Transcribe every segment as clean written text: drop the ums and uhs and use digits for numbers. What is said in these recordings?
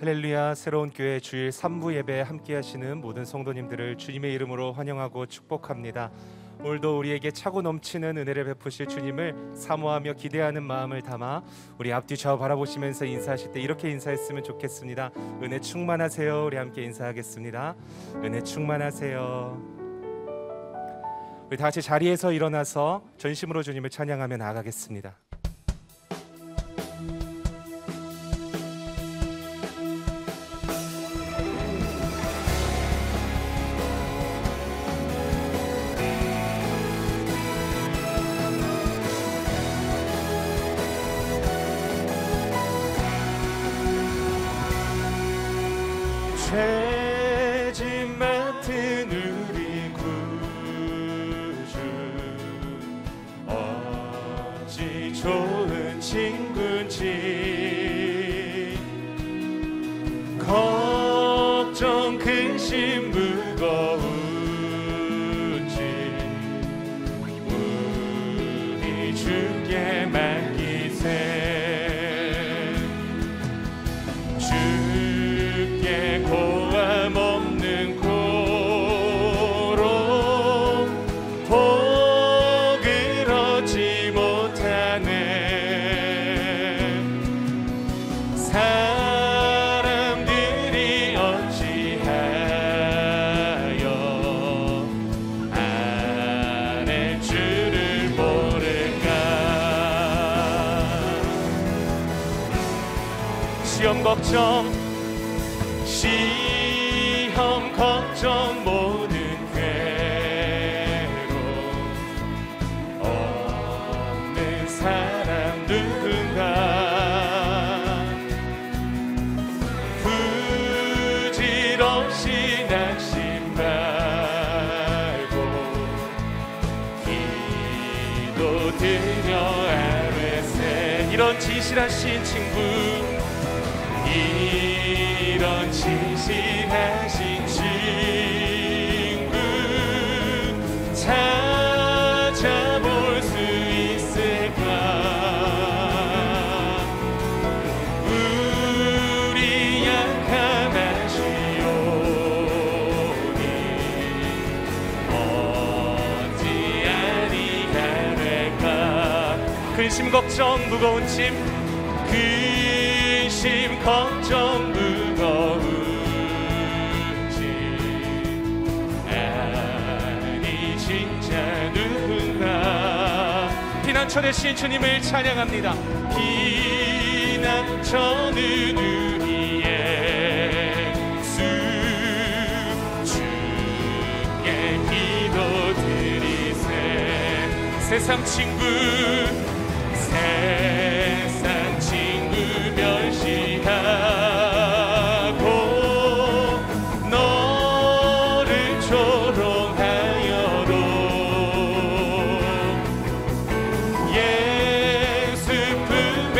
할렐루야. 새로운 교회 주일 3부 예배 함께 하시는 모든 성도님들을 주님의 이름으로 환영하고 축복합니다. 오늘도 우리에게 차고 넘치는 은혜를 베푸실 주님을 사모하며 기대하는 마음을 담아 우리 앞뒤 좌우 바라보시면서 인사하실 때 이렇게 인사했으면 좋겠습니다. 은혜 충만하세요. 우리 함께 인사하겠습니다. 은혜 충만하세요. 우리 다 같이 자리에서 일어나서 전심으로 주님을 찬양하며 나아가겠습니다. 죄짐 맡은 우리 구주 어찌 좋은 친구인지 걱정 근심 무거운지 우리 주께 맡기세. 고함 없는 고로 복을 얻지 못하네. 사람들이 어찌하여 아랠 줄을 모를까. 시험 걱정 모든 괴로움 없는 사람 누군가 부질없이 낙심 말고 기도드려 아뢰세. 이런 지실하신 친구, 이런 지실하신 친구 찾아볼 수 있을까. 우리 약함하시오니 어찌 아니하랄까. 근심 걱정 무거운 짐, 근심 걱정 무거운 피난처 되신 주님을 찬양합니다. 피난처는 우리의 주, 주께 기도드리세. 세상 친구 멸시하고 너를 조롱하여도 예수 품에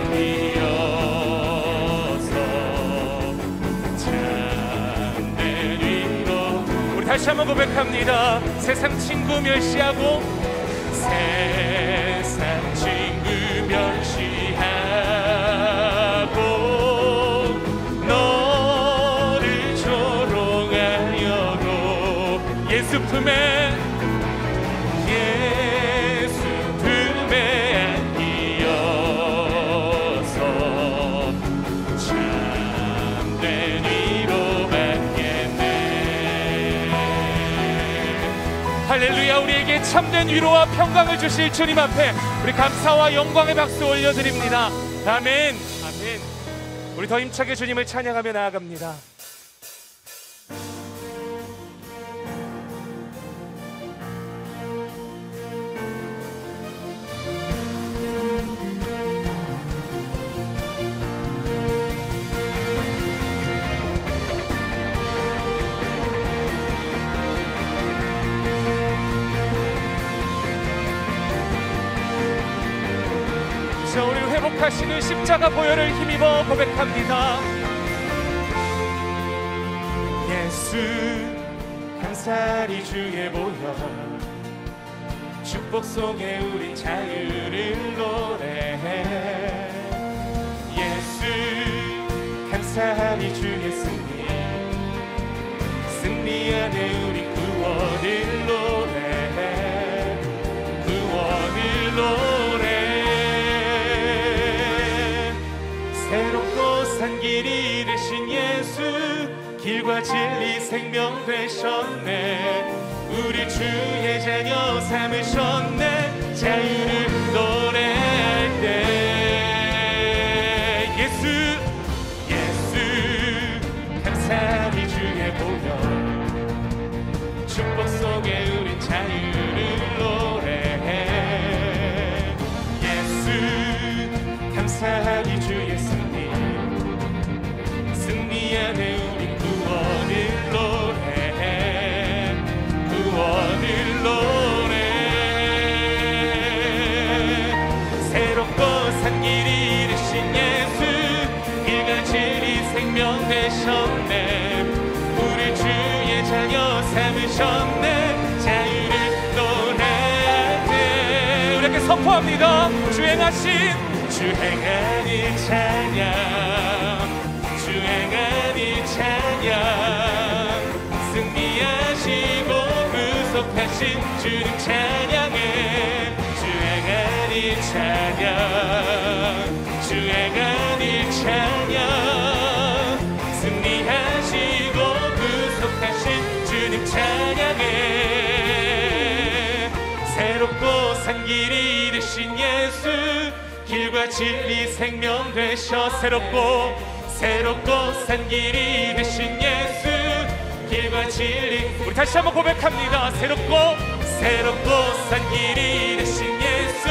안기어서 참된 위로. 우리 다시 한번 고백합니다. 세상 친구 멸시하고, 세상 친구 멸시하고 너를 조롱하여도 예수 품에 안기어서 참된 위로 받겠네. 할렐루야. 우리에게 참된 위로와 평강을 주실 주님 앞에 우리 감사와 영광의 박수 올려드립니다. 아멘. 아멘. 우리 더 힘차게 주님을 찬양하며 나아갑니다. 우리를 회복하시는 십자가 보혈을 힘입어 고백합니다. 예수 감사리 주의 보혈 축복 속에 우리 자유를 노래해. 예수 감사 감사하니 주의 승리 안에 우리 구원을 노래해 구원을 노래해 새롭고 산 길이 되신 예수 길과 진리 생명 되셨네 우리 주의 자녀 삼으셨네 자유를 노래할 때 예수 감사하니 주의 보혈 축복 속에 우린 자유를 노래해 예수 감사하니 주의 승리 안에 우리 구원을 노래해 구원을 노래해 새롭고 산 길이 되신 예수 길과 진리 생명 되셨네 우리 주의 자녀 삼으셨네 자유를 노래할 때 우리 함께 선포합니다 주행하니 찬양 승리하시고 구속하신 주님 찬양해 주행하니 찬양 승리하시고 구속하신 주님 찬양해 새롭고 산 길이 되신 예수 길과 진리 생명 되셔 새롭고 산 길이 되신 예수 길과 진리 우리 다시 한번 고백합니다 새롭고 산 길이 되신 예수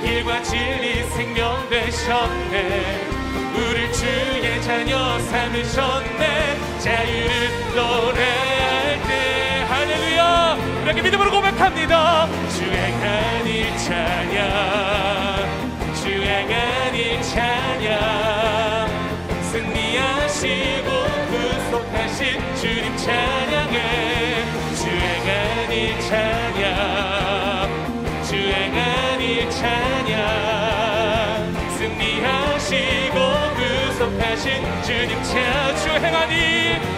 길과 진리 생명 되셨네 우리 주의 자녀 삼으셨네 자유를 노래할 때 할렐루야 우리에게 믿음으로 고백합니다 주행하니 찬양 승리하시고 구속하신 주님 찬양해 주행하니 찬양 승리하시고 구속하신 주님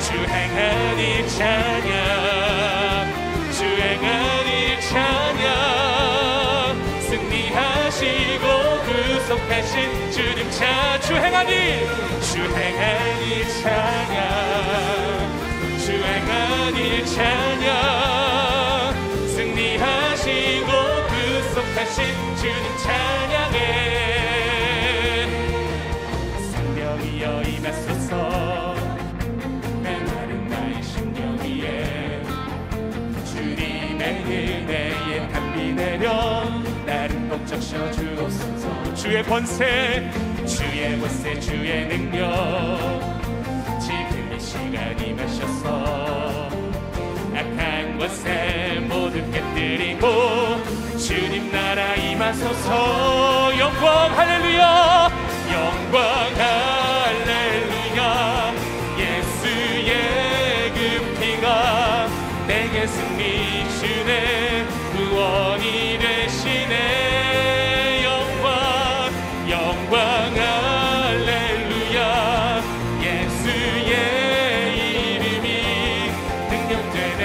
주행하니 찬양 승리하시고 구속하신 주님 주행하니 찬양 승리하시고 구속하신 주님 찬양해 성령이여 임하소서 메마른 나의 심령 위에 주님의 은혜에 담비 내려 나를 꼭 적셔 주옵소서 주의 권세 주의 능력 지금 이 시간 임하셔서 악한 것에 모든 깨뜨리고 주님 나라 임하소서 영광 할렐루야 예수의 그 피가 내게 승리 주네 구원이 되시네 영광 할렐루야 예수의 이름이 능력되네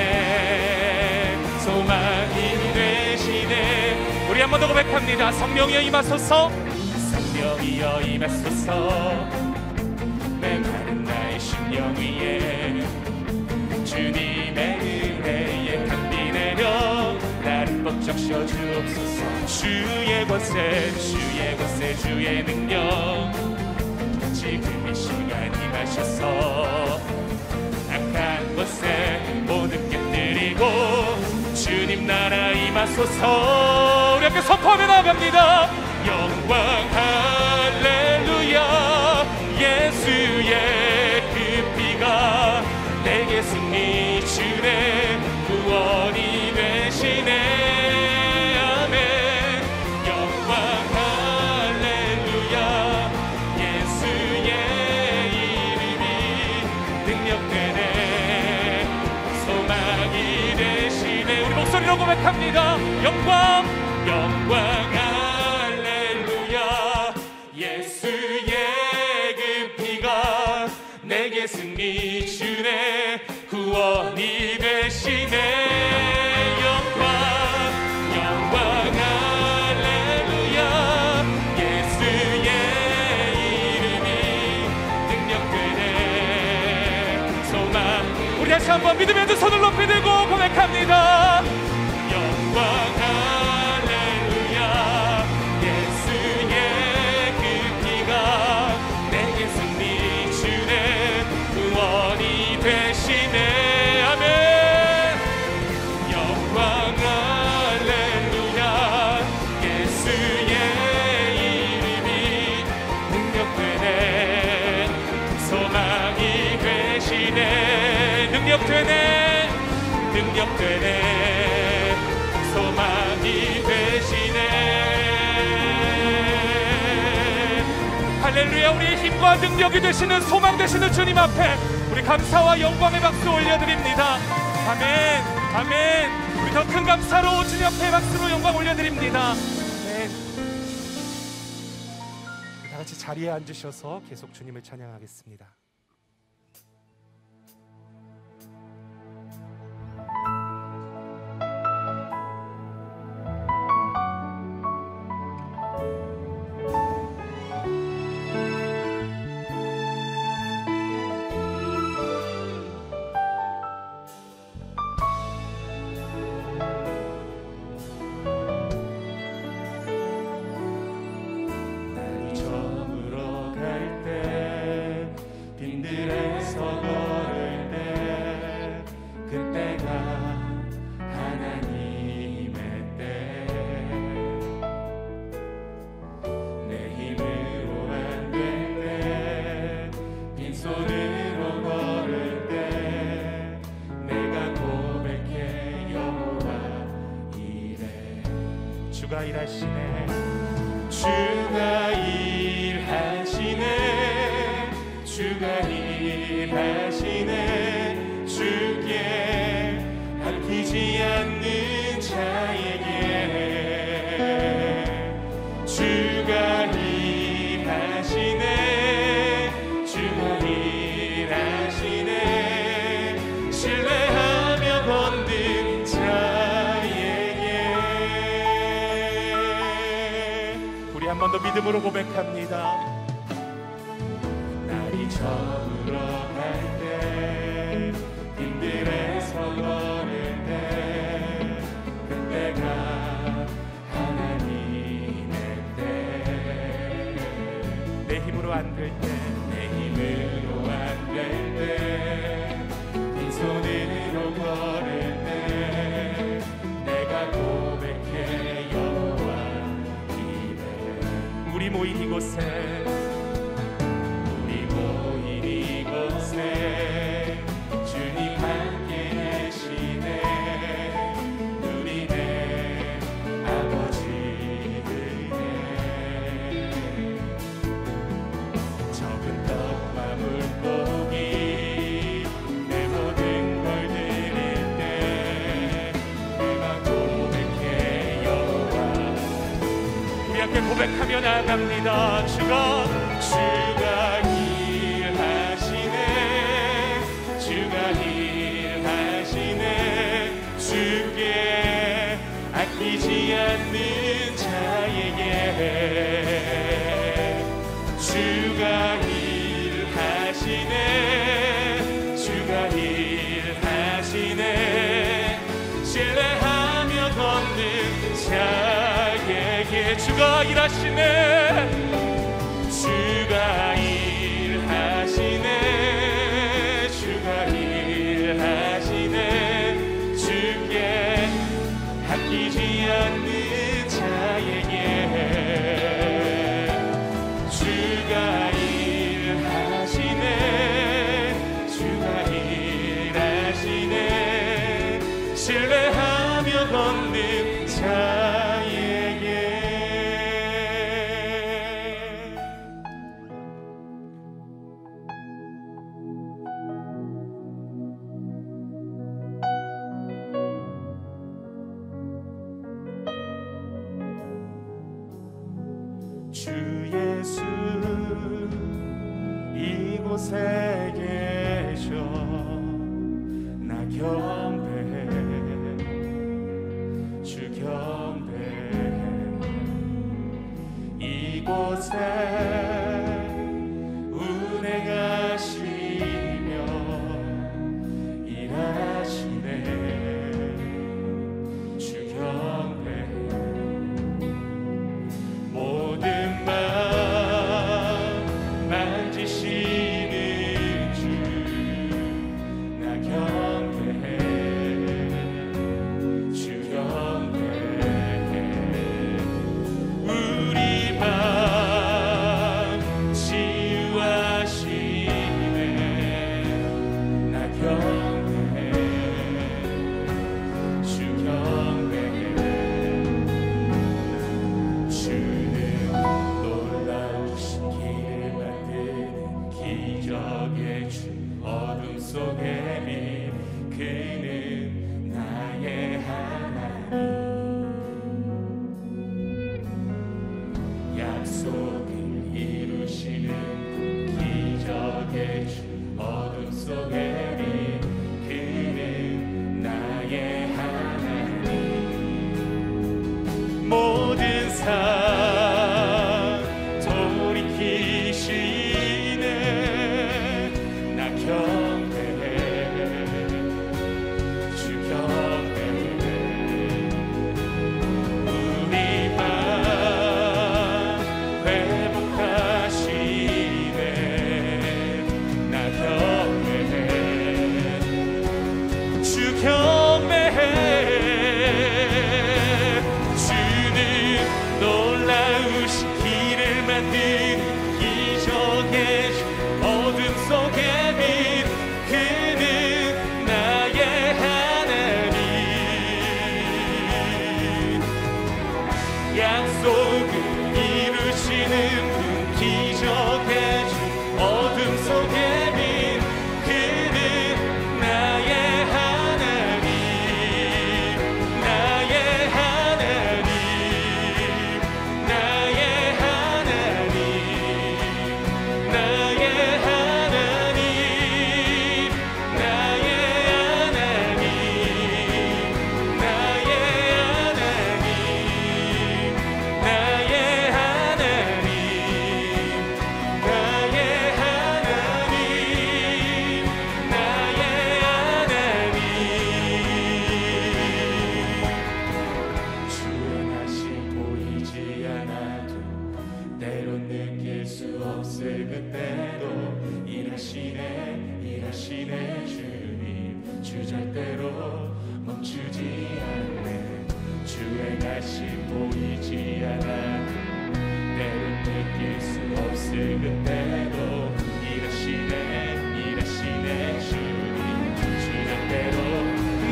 소망이 되시네 우리 한 번 더 고백합니다 성령이여 임하소서 메마른 나의 심령 위에 주님의 은혜에 담비 내려 나를 꼭 적셔 주옵소서 주의 권세 주의 능력 지금 이 시간 임하셔서 악한 것에 모든 깨뜨리고 주님 나라 임하소서 우리 함께 선포하며 나아갑니다 영광 할렐루야 예수의 그 피가 내게 승리 주네 구원이 되시네 아멘 영광 할렐루야 예수의 이름이 능력되네 소망이 되시네 우리 목소리로 고백합니다 영광 할렐루야 예수의 그 피가 내게 승리 주네 구원이 되시네. 영광 할렐루야. 예수의 이름이 능력되네. 소망. 우리 다시 한번 믿으면 두 손을 높이 들고 고백합니다. 영광 할렐루야. 예수의 그 피가 내게 승리 주네 구원이 되시네. 아멘. 영광 할렐루야. 예수의 이름이 능력되네. 소망이 되시네. 능력되네. 능력되네. 소망이 되시네. 할렐루야. 우리의 힘과 능력이 되시는 소망 되시는 주님 앞에 우리 감사와 영광의 박수 올려드립니다. 아멘. 아멘. 우리 더 큰 감사로 주님 앞에 박수로 영광 올려드립니다. 아멘. 다 같이 자리에 앉으셔서 계속 주님을 찬양하겠습니다. 주가 일하시네. 주가 일하시네. 주가 일하시네. 주께 아끼지 않는 자에게 주가 일하시네. 주가 일하시네. 신뢰하며 걷는 자에게. 우리 한 번 더 믿음으로 고백합니다. 날이 저물어 갈 때 힘들에서 걸을 때 그때가 하나님의 때. 내 힘으로 안 될 때 내 힘으로 안 될 때 빈손으로 걸을 때 내가 고백해 여호와 이래. 우리 모인 이곳에 주님 함께 계시네. 누리네 아버지 은혜. 적은 떡과 물고기 내 모든 걸 드릴 때 내가 고백해 여호와. 우리 함께 고백하며 나갑니다. 주가 일하시네. 주께 아끼지 않는 자에게 주가 일하시네. 주가 일하시네. 신뢰하며 걷는 자에게 주가 일하시네. 주가 일하시네. 주가 일하시네. 주께 아끼지 않는 자에게 주가 일하시네. 주가 일하시네. 신뢰하며 걷는 자에게. 주 예수 이곳에 이곳에 운행하시며 일하시네. 주 경배 모든 맘 만지시는 주 나 경배해. 주 경배해. 우리 맘 치유하시네. 나 경배해. 주 경배해. 주는 놀라우신 길을 만드는 기적의 주 어둠 속에 빛 그는 나의 하나님. 약속을 이루시는 기적의 주 어둠 속에 빛 그는 나의 하나님. 모든 삶 돌이키시네. 나 경배해. 주 경배해. 우리 맘 회복하시네. 나 경배해. 주 경배해. 주는 놀라우신 길을 만드는 기적의 주 어둠 속에 빛 그는 나의 하나님. 약속을 이루시는 분 기적의 주 어둠 속에 빛 그는 나의 하나님. 나의 하나님. 나의 하나님. 나의 하나님. 나의 하나님. 나의 하나님. 나의 하나님. 나의 하나님. 나의 하나님. 주의 날씨 보이지 않아도 때론 느낄 수 없을 그때도 일하시네. 일하시네. 주님 주 절대로 멈추지 않네. 주의 날씨 보이지 않아도 때론 느낄 수 없을 그때도 일하시네. 일하시네. 주님 주 절대로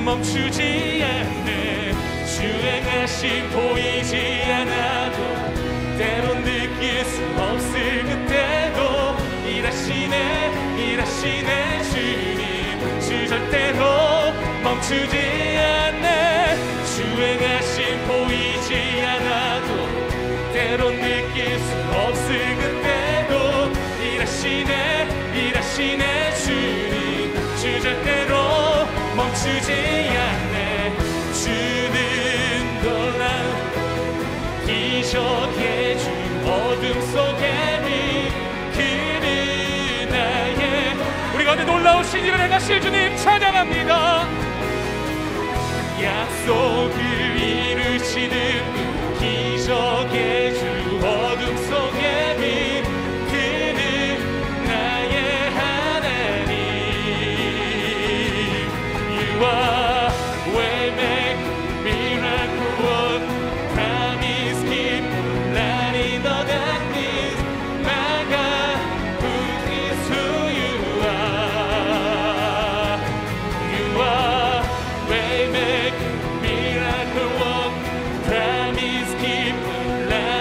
멈추지 않네. 주의 날씨 보이지 않아도 때론 느낄 수 없을 그때도 일하시네. 일하시네. 주님 주 절대로 멈추지 않네. 주의 날씨 보이지 않아도 때론 느낄 수 없을 그때도 일하시네. 일하시네. 주님 주 절대로 멈추지 않네. 주는 놀라운 기적의 주 어둠 속에 빛 그는 나의 우리 가운데 놀라우신 일을 행하실 주님 찬양합니다. 약속을 이루시는 그 기적의 주 어둠 속에 빛 그는 나의 하나님. You are waymaker, miracle worker, promise keeper, light in the darkness. My God, who is who you are. You are waymaker, miracle worker, promise keeper, light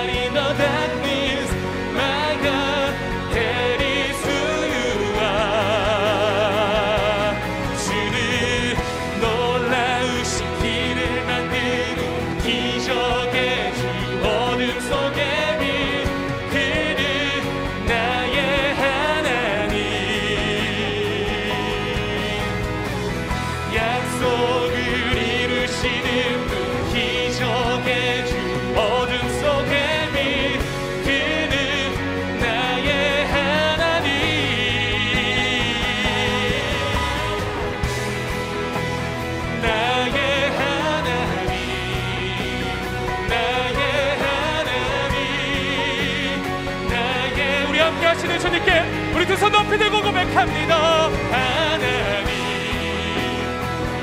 하시는 주님께 우리 두 손 높이 들고 고백합니다. 하나님,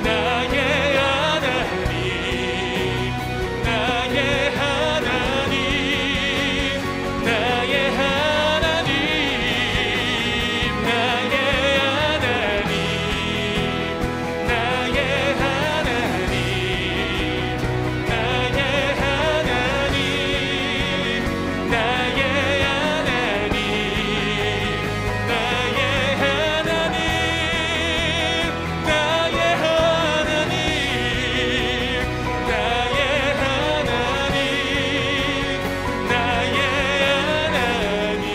나의 하나님, 나의 하나님, 나의 하나님, 나의 하나님, 나의 하나님, 나의 하나님, 나의 하나님, 나의 하나님, 나의 하나님, 나의 하나님, 나의 하나님.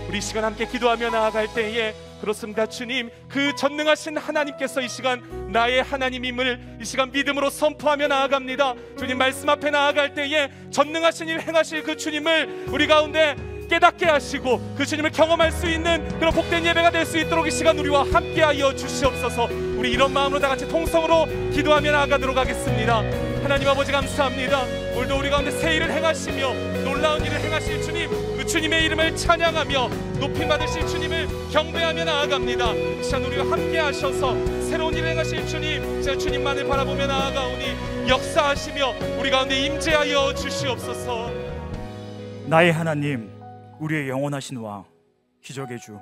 우리 이 시간 함께 기도하며 나아갈 때에 그렇습니다. 주님, 그 전능하신 하나님께서 이 시간 나의 하나님임을 이 시간 믿음으로 선포하며 나아갑니다. 주님 말씀 앞에 나아갈 때에 전능하신 일 행하실 그 주님을 우리 가운데 깨닫게 하시고 그 주님을 경험할 수 있는 그런 복된 예배가 될 수 있도록 이 시간 우리와 함께하여 주시옵소서. 우리 이런 마음으로 다 같이 통성으로 기도하며 나아가도록 하겠습니다. 하나님 아버지 감사합니다. 오늘도 우리 가운데 새 일을 행하시며 놀라운 일을 행하실 주님, 그 주님의 이름을 찬양하며 높임받으실 주님을 경배하며 나아갑니다. 이 시간 우리와 함께 하셔서 새로운 일을 행하실 주님, 제가 주님만을 바라보며 나아가오니 역사하시며 우리 가운데 임재하여 주시옵소서. 나의 하나님, 우리의 영원하신 왕, 기적의 주,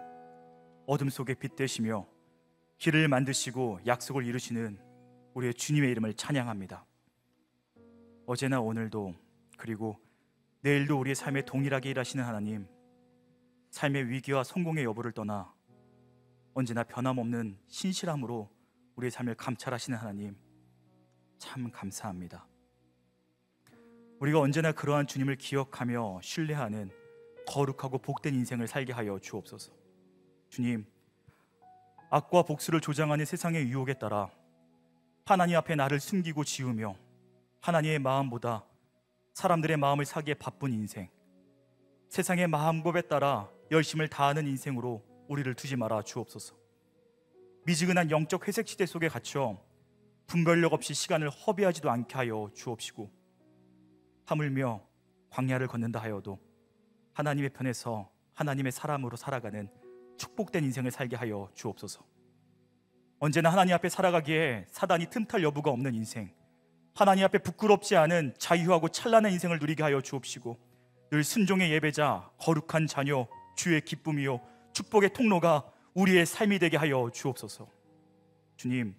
어둠 속에 빛 되시며 길을 만드시고 약속을 이루시는 우리의 주님의 이름을 찬양합니다. 어제나 오늘도 그리고 내일도 우리의 삶에 동일하게 일하시는 하나님, 삶의 위기와 성공의 여부를 떠나 언제나 변함없는 신실함으로 우리의 삶을 감찰하시는 하나님, 참 감사합니다. 우리가 언제나 그러한 주님을 기억하며 신뢰하는 거룩하고 복된 인생을 살게 하여 주옵소서. 주님, 악과 복수를 조장하는 세상의 유혹에 따라 하나님 앞에 나를 숨기고 지우며 하나님의 마음보다 사람들의 마음을 사기에 바쁜 인생, 세상의 마음곱에 따라 열심을 다하는 인생으로 우리를 두지 말아 주옵소서. 미지근한 영적 회색 시대 속에 갇혀 분별력 없이 시간을 허비하지도 않게 하여 주옵시고, 하물며 광야를 걷는다 하여도 하나님의 편에서 하나님의 사람으로 살아가는 축복된 인생을 살게 하여 주옵소서. 언제나 하나님 앞에 살아가기에 사단이 틈탈 여부가 없는 인생, 하나님 앞에 부끄럽지 않은 자유하고 찬란한 인생을 누리게 하여 주옵시고, 늘 순종의 예배자, 거룩한 자녀, 주의 기쁨이요 축복의 통로가 우리의 삶이 되게 하여 주옵소서. 주님,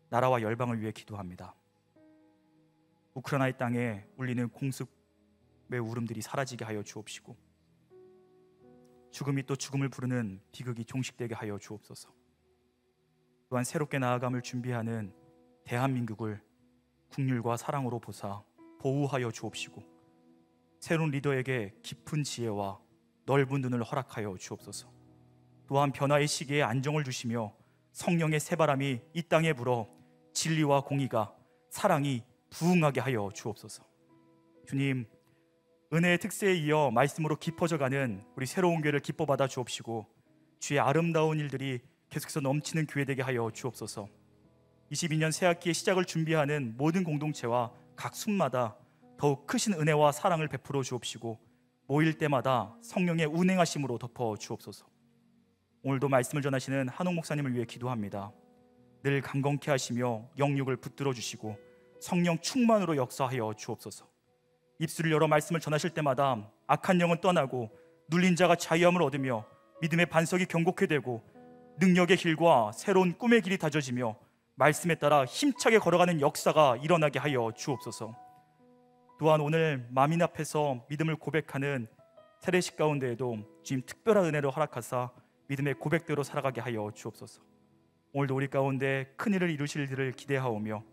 나라와 열방을 위해 기도합니다. 우크라이나의 땅에 울리는 공습의 울음들이 사라지게 하여 주옵시고, 죽음이 또 죽음을 부르는 비극이 종식되게 하여 주옵소서. 또한 새롭게 나아감을 준비하는 대한민국을 국률과 사랑으로 보사 보호하여 주옵시고, 새로운 리더에게 깊은 지혜와 넓은 눈을 허락하여 주옵소서. 또한 변화의 시기에 안정을 주시며 성령의 새바람이 이 땅에 불어 진리와 공의가, 사랑이 부흥하게 하여 주옵소서. 주님, 은혜의 특세에 이어 말씀으로 깊어져가는 우리 새로운 교회를 기뻐 받아 주옵시고, 주의 아름다운 일들이 계속해서 넘치는 교회 되게 하여 주옵소서. 22년 새학기의 시작을 준비하는 모든 공동체와 각 순마다 더욱 크신 은혜와 사랑을 베풀어 주옵시고, 모일 때마다 성령의 운행하심으로 덮어 주옵소서. 오늘도 말씀을 전하시는 한옥 목사님을 위해 기도합니다. 늘 강건케 하시며 영육을 붙들어 주시고 성령 충만으로 역사하여 주옵소서. 입술을 열어 말씀을 전하실 때마다 악한 영은 떠나고 눌린 자가 자유함을 얻으며 믿음의 반석이 견고케 되고 능력의 길과 새로운 꿈의 길이 다져지며 말씀에 따라 힘차게 걸어가는 역사가 일어나게 하여 주옵소서. 또한 오늘 만민 앞에서 믿음을 고백하는 세례식 가운데에도 주님 특별한 은혜를 허락하사 믿음의 고백대로 살아가게 하여 주옵소서. 오늘도 우리 가운데 큰일을 이루실 일을 기대하오며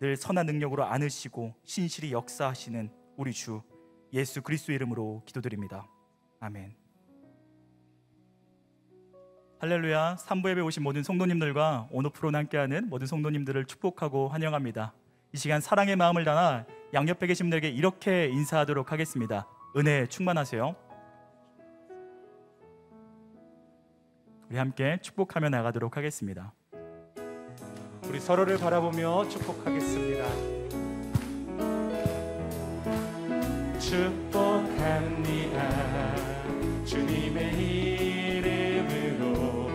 늘 선한 능력으로 안으시고 신실히 역사하시는 우리 주 예수 그리스도의 이름으로 기도드립니다. 아멘. 할렐루야. 3부 예배 오신 모든 성도님들과 오늘 프로는 함께하는 모든 성도님들을 축복하고 환영합니다. 이 시간 사랑의 마음을 담아 양옆에 계신 분들에게 이렇게 인사하도록 하겠습니다. 은혜 충만하세요. 우리 함께 축복하며 나가도록 하겠습니다. 우리 서로를 바라보며 축복하겠습니다. 축복합니다. 축복합니다. 주님의 이름으로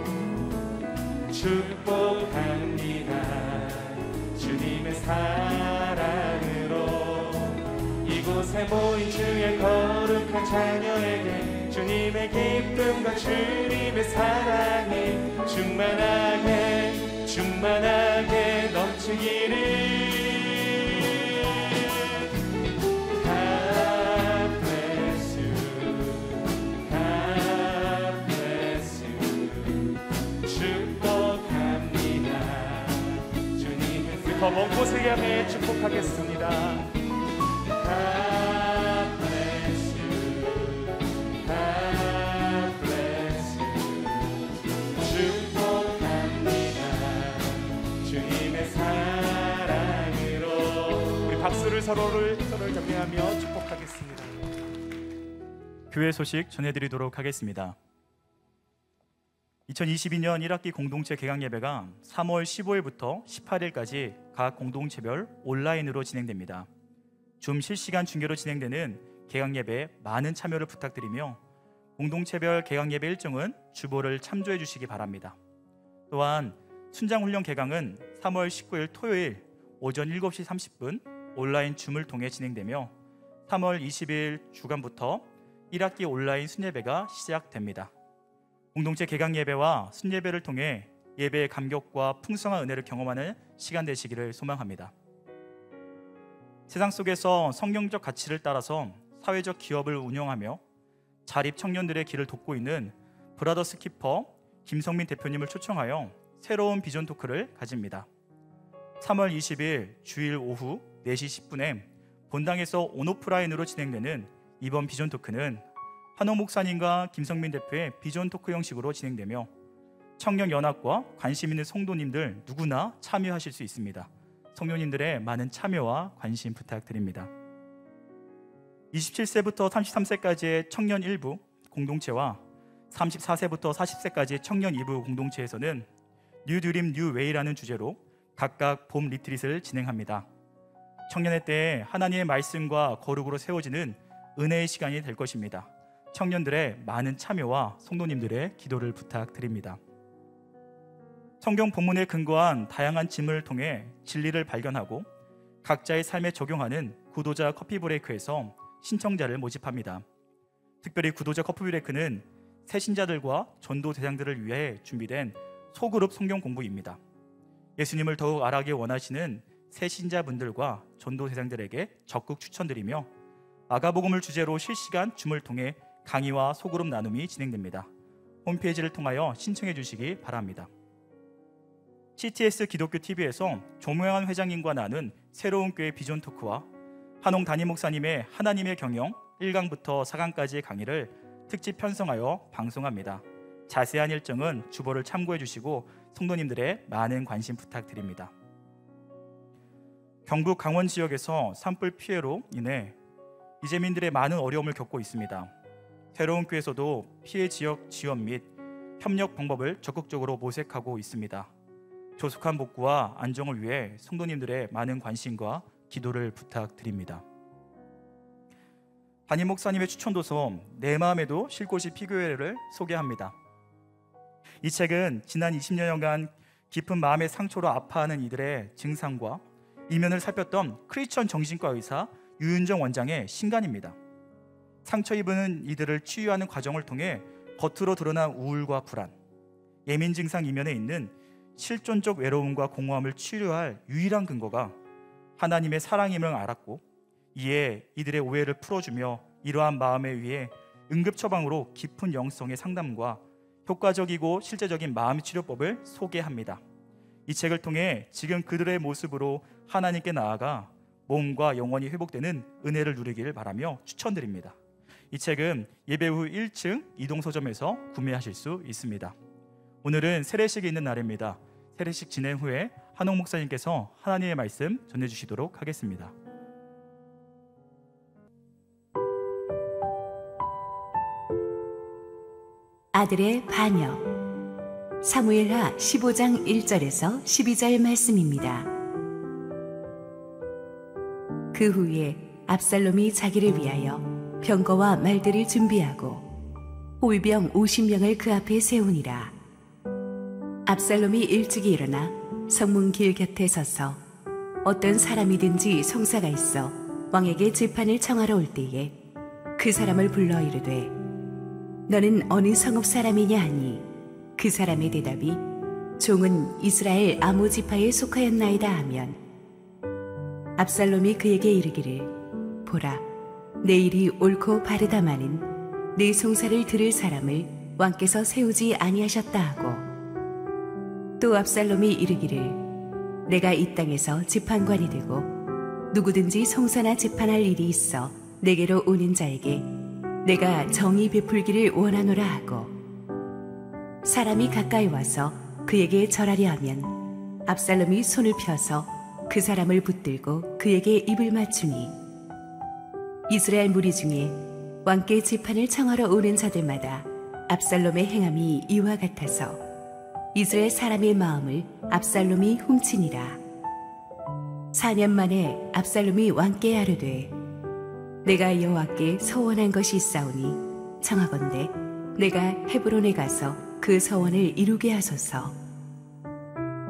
축복합니다. 주님의 사랑으로 이곳에 모인 주의 거룩한 자녀에게 주님의 기쁨과 주님의 사랑이 충만하게 충만하게 넘치기를. God bless you, God bless you. 축복합니다. 주님의 우리 더 먼 곳을 향해 축복하겠습니다. God bless you, God bless you. 축복합니다. 주님의 사랑으로 우리 박수를 서로를 격려하며 축복하겠습니다. 교회 소식 전해드리도록 하겠습니다. 2022년 1학기 공동체 개강 예배가 3월 15일부터 18일까지 각 공동체별 온라인으로 진행됩니다. 줌 실시간 중계로 진행되는 개강 예배에 많은 참여를 부탁드리며 공동체별 개강 예배 일정은 주보를 참조해 주시기 바랍니다. 또한 순장훈련 개강은 3월 19일 토요일 오전 7시 30분 온라인 줌을 통해 진행되며 3월 20일 주간부터 1학기 온라인 순예배가 시작됩니다. 공동체 개강 예배와 순예배를 통해 예배의 감격과 풍성한 은혜를 경험하는 시간 되시기를 소망합니다. 세상 속에서 성경적 가치를 따라서 사회적 기업을 운영하며 자립 청년들의 길을 돕고 있는 브라더스 키퍼 김성민 대표님을 초청하여 새로운 비전 토크를 가집니다. 3월 20일 주일 오후 4시 10분에 본당에서 온오프라인으로 진행되는 이번 비전 토크는 한옥 목사님과 김성민 대표의 비전 토크 형식으로 진행되며 청년 연합과 관심 있는 성도님들 누구나 참여하실 수 있습니다. 성도님들의 많은 참여와 관심 부탁드립니다. 27세부터 33세까지의 청년 일부 공동체와 34세부터 40세까지의 청년 2부 공동체에서는 뉴 드림 뉴 웨이라는 주제로 각각 봄 리트릿을 진행합니다. 청년의 때에 하나님의 말씀과 거룩으로 세워지는 은혜의 시간이 될 것입니다. 청년들의 많은 참여와 성도님들의 기도를 부탁드립니다. 성경 본문에 근거한 다양한 질문을 통해 진리를 발견하고 각자의 삶에 적용하는 구도자 커피 브레이크에서 신청자를 모집합니다. 특별히 구도자 커피 브레이크는 새신자들과 전도 대상들을 위해 준비된 소그룹 성경 공부입니다. 예수님을 더욱 알아가기 원하시는 새신자분들과 전도 대상들에게 적극 추천드리며 마가복음을 주제로 실시간 줌을 통해 강의와 소그룹 나눔이 진행됩니다. 홈페이지를 통하여 신청해 주시기 바랍니다. CTS 기독교 TV에서 조명환 회장님과 나눈 새로운 교회 비전 토크와 한홍 담임 목사님의 하나님의 경영 1강부터 4강까지의 강의를 특집 편성하여 방송합니다. 자세한 일정은 주보를 참고해 주시고 성도님들의 많은 관심 부탁드립니다. 경북 강원 지역에서 산불 피해로 인해 이재민들의 많은 어려움을 겪고 있습니다. 새로운 교회에서도 피해 지역 지원 및 협력 방법을 적극적으로 모색하고 있습니다. 조속한 복구와 안정을 위해 성도님들의 많은 관심과 기도를 부탁드립니다. 담임 목사님의 추천도서 내 마음에도 쉴 곳이 피교회를 소개합니다. 이 책은 지난 20여년간 깊은 마음의 상처로 아파하는 이들의 증상과 이면을 살폈던 크리스천 정신과 의사 유윤정 원장의 신간입니다. 상처 입은 이들을 치유하는 과정을 통해 겉으로 드러난 우울과 불안, 예민 증상 이면에 있는 실존적 외로움과 공허함을 치료할 유일한 근거가 하나님의 사랑임을 알았고, 이에 이들의 오해를 풀어주며 이러한 마음에 의해 응급 처방으로 깊은 영성의 상담과 효과적이고 실제적인 마음 치료법을 소개합니다. 이 책을 통해 지금 그들의 모습으로 하나님께 나아가 몸과 영혼이 회복되는 은혜를 누리길 바라며 추천드립니다. 이 책은 예배 후 1층 이동서점에서 구매하실 수 있습니다. 오늘은 세례식이 있는 날입니다. 세례식 진행 후에 한홍 목사님께서 하나님의 말씀 전해주시도록 하겠습니다. 아들의 반역. 사무엘하 15장 1절에서 12절 말씀입니다. 그 후에 압살롬이 자기를 위하여 병거와 말들을 준비하고 호위병 50명을 그 앞에 세우니라. 압살롬이 일찍이 일어나 성문 길 곁에 서서 어떤 사람이든지 송사가 있어 왕에게 재판을 청하러 올 때에 그 사람을 불러 이르되 너는 어느 성읍 사람이냐 하니 그 사람의 대답이 종은 이스라엘 아모 지파에 속하였나이다 하면 압살롬이 그에게 이르기를 보라 내 일이 옳고 바르다마는 내 송사를 들을 사람을 왕께서 세우지 아니하셨다 하고 또 압살롬이 이르기를 내가 이 땅에서 재판관이 되고 누구든지 송사나 재판할 일이 있어 내게로 오는 자에게 내가 정의 베풀기를 원하노라 하고 사람이 가까이 와서 그에게 절하려 하면 압살롬이 손을 펴서 그 사람을 붙들고 그에게 입을 맞추니 이스라엘 무리 중에 왕께 재판을 청하러 오는 자들마다 압살롬의 행함이 이와 같아서 이스라엘 사람의 마음을 압살롬이 훔치니라. 4년 만에 압살롬이 왕께 아뢰되 내가 여호와께 서원한 것이 있사오니 청하건대 내가 헤브론에 가서 그 서원을 이루게 하소서.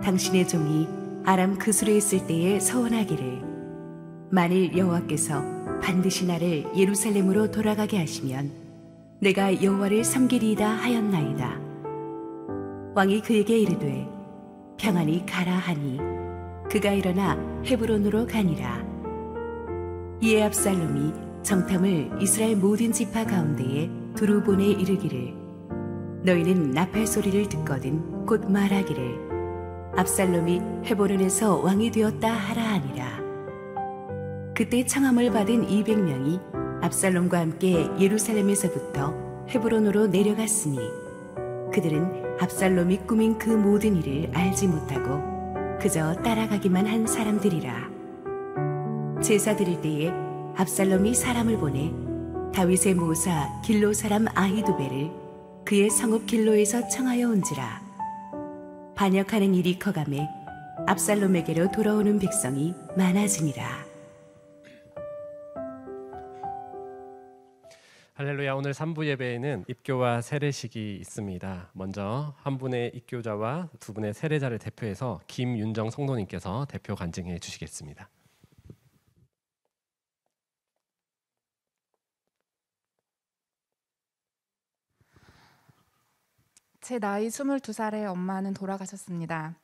당신의 종이 아람 그술에 있을 때에 서원하기를 만일 여호와께서 반드시 나를 예루살렘으로 돌아가게 하시면 내가 여호와를 섬기리이다 하였나이다. 왕이 그에게 이르되 평안히 가라 하니 그가 일어나 헤브론으로 가니라. 이에 압살롬이 정탐을 이스라엘 모든 지파 가운데에 두루 보내 이르기를 너희는 나팔 소리를 듣거든 곧 말하기를 압살롬이 헤브론에서 왕이 되었다 하라 하니라. 그때 청함을 받은 200명이 압살롬과 함께 예루살렘에서부터 헤브론으로 내려갔으니 그들은 압살롬이 꾸민 그 모든 일을 알지 못하고 그저 따라가기만 한 사람들이라. 제사 드릴 때에 압살롬이 사람을 보내 다윗의 모사 길로 사람 아히두벨을 그의 성읍 길로에서 청하여 온지라. 반역하는 일이 커가매 압살롬에게로 돌아오는 백성이 많아지니라. 할렐루야. 오늘 3부 예배에는 입교와 세례식이 있습니다. 먼저 한 분의 입교자와 두 분의 세례자를 대표해서 김윤정 성도님께서 대표 간증해 주시겠습니다. 제 나이 22살에 엄마는 돌아가셨습니다.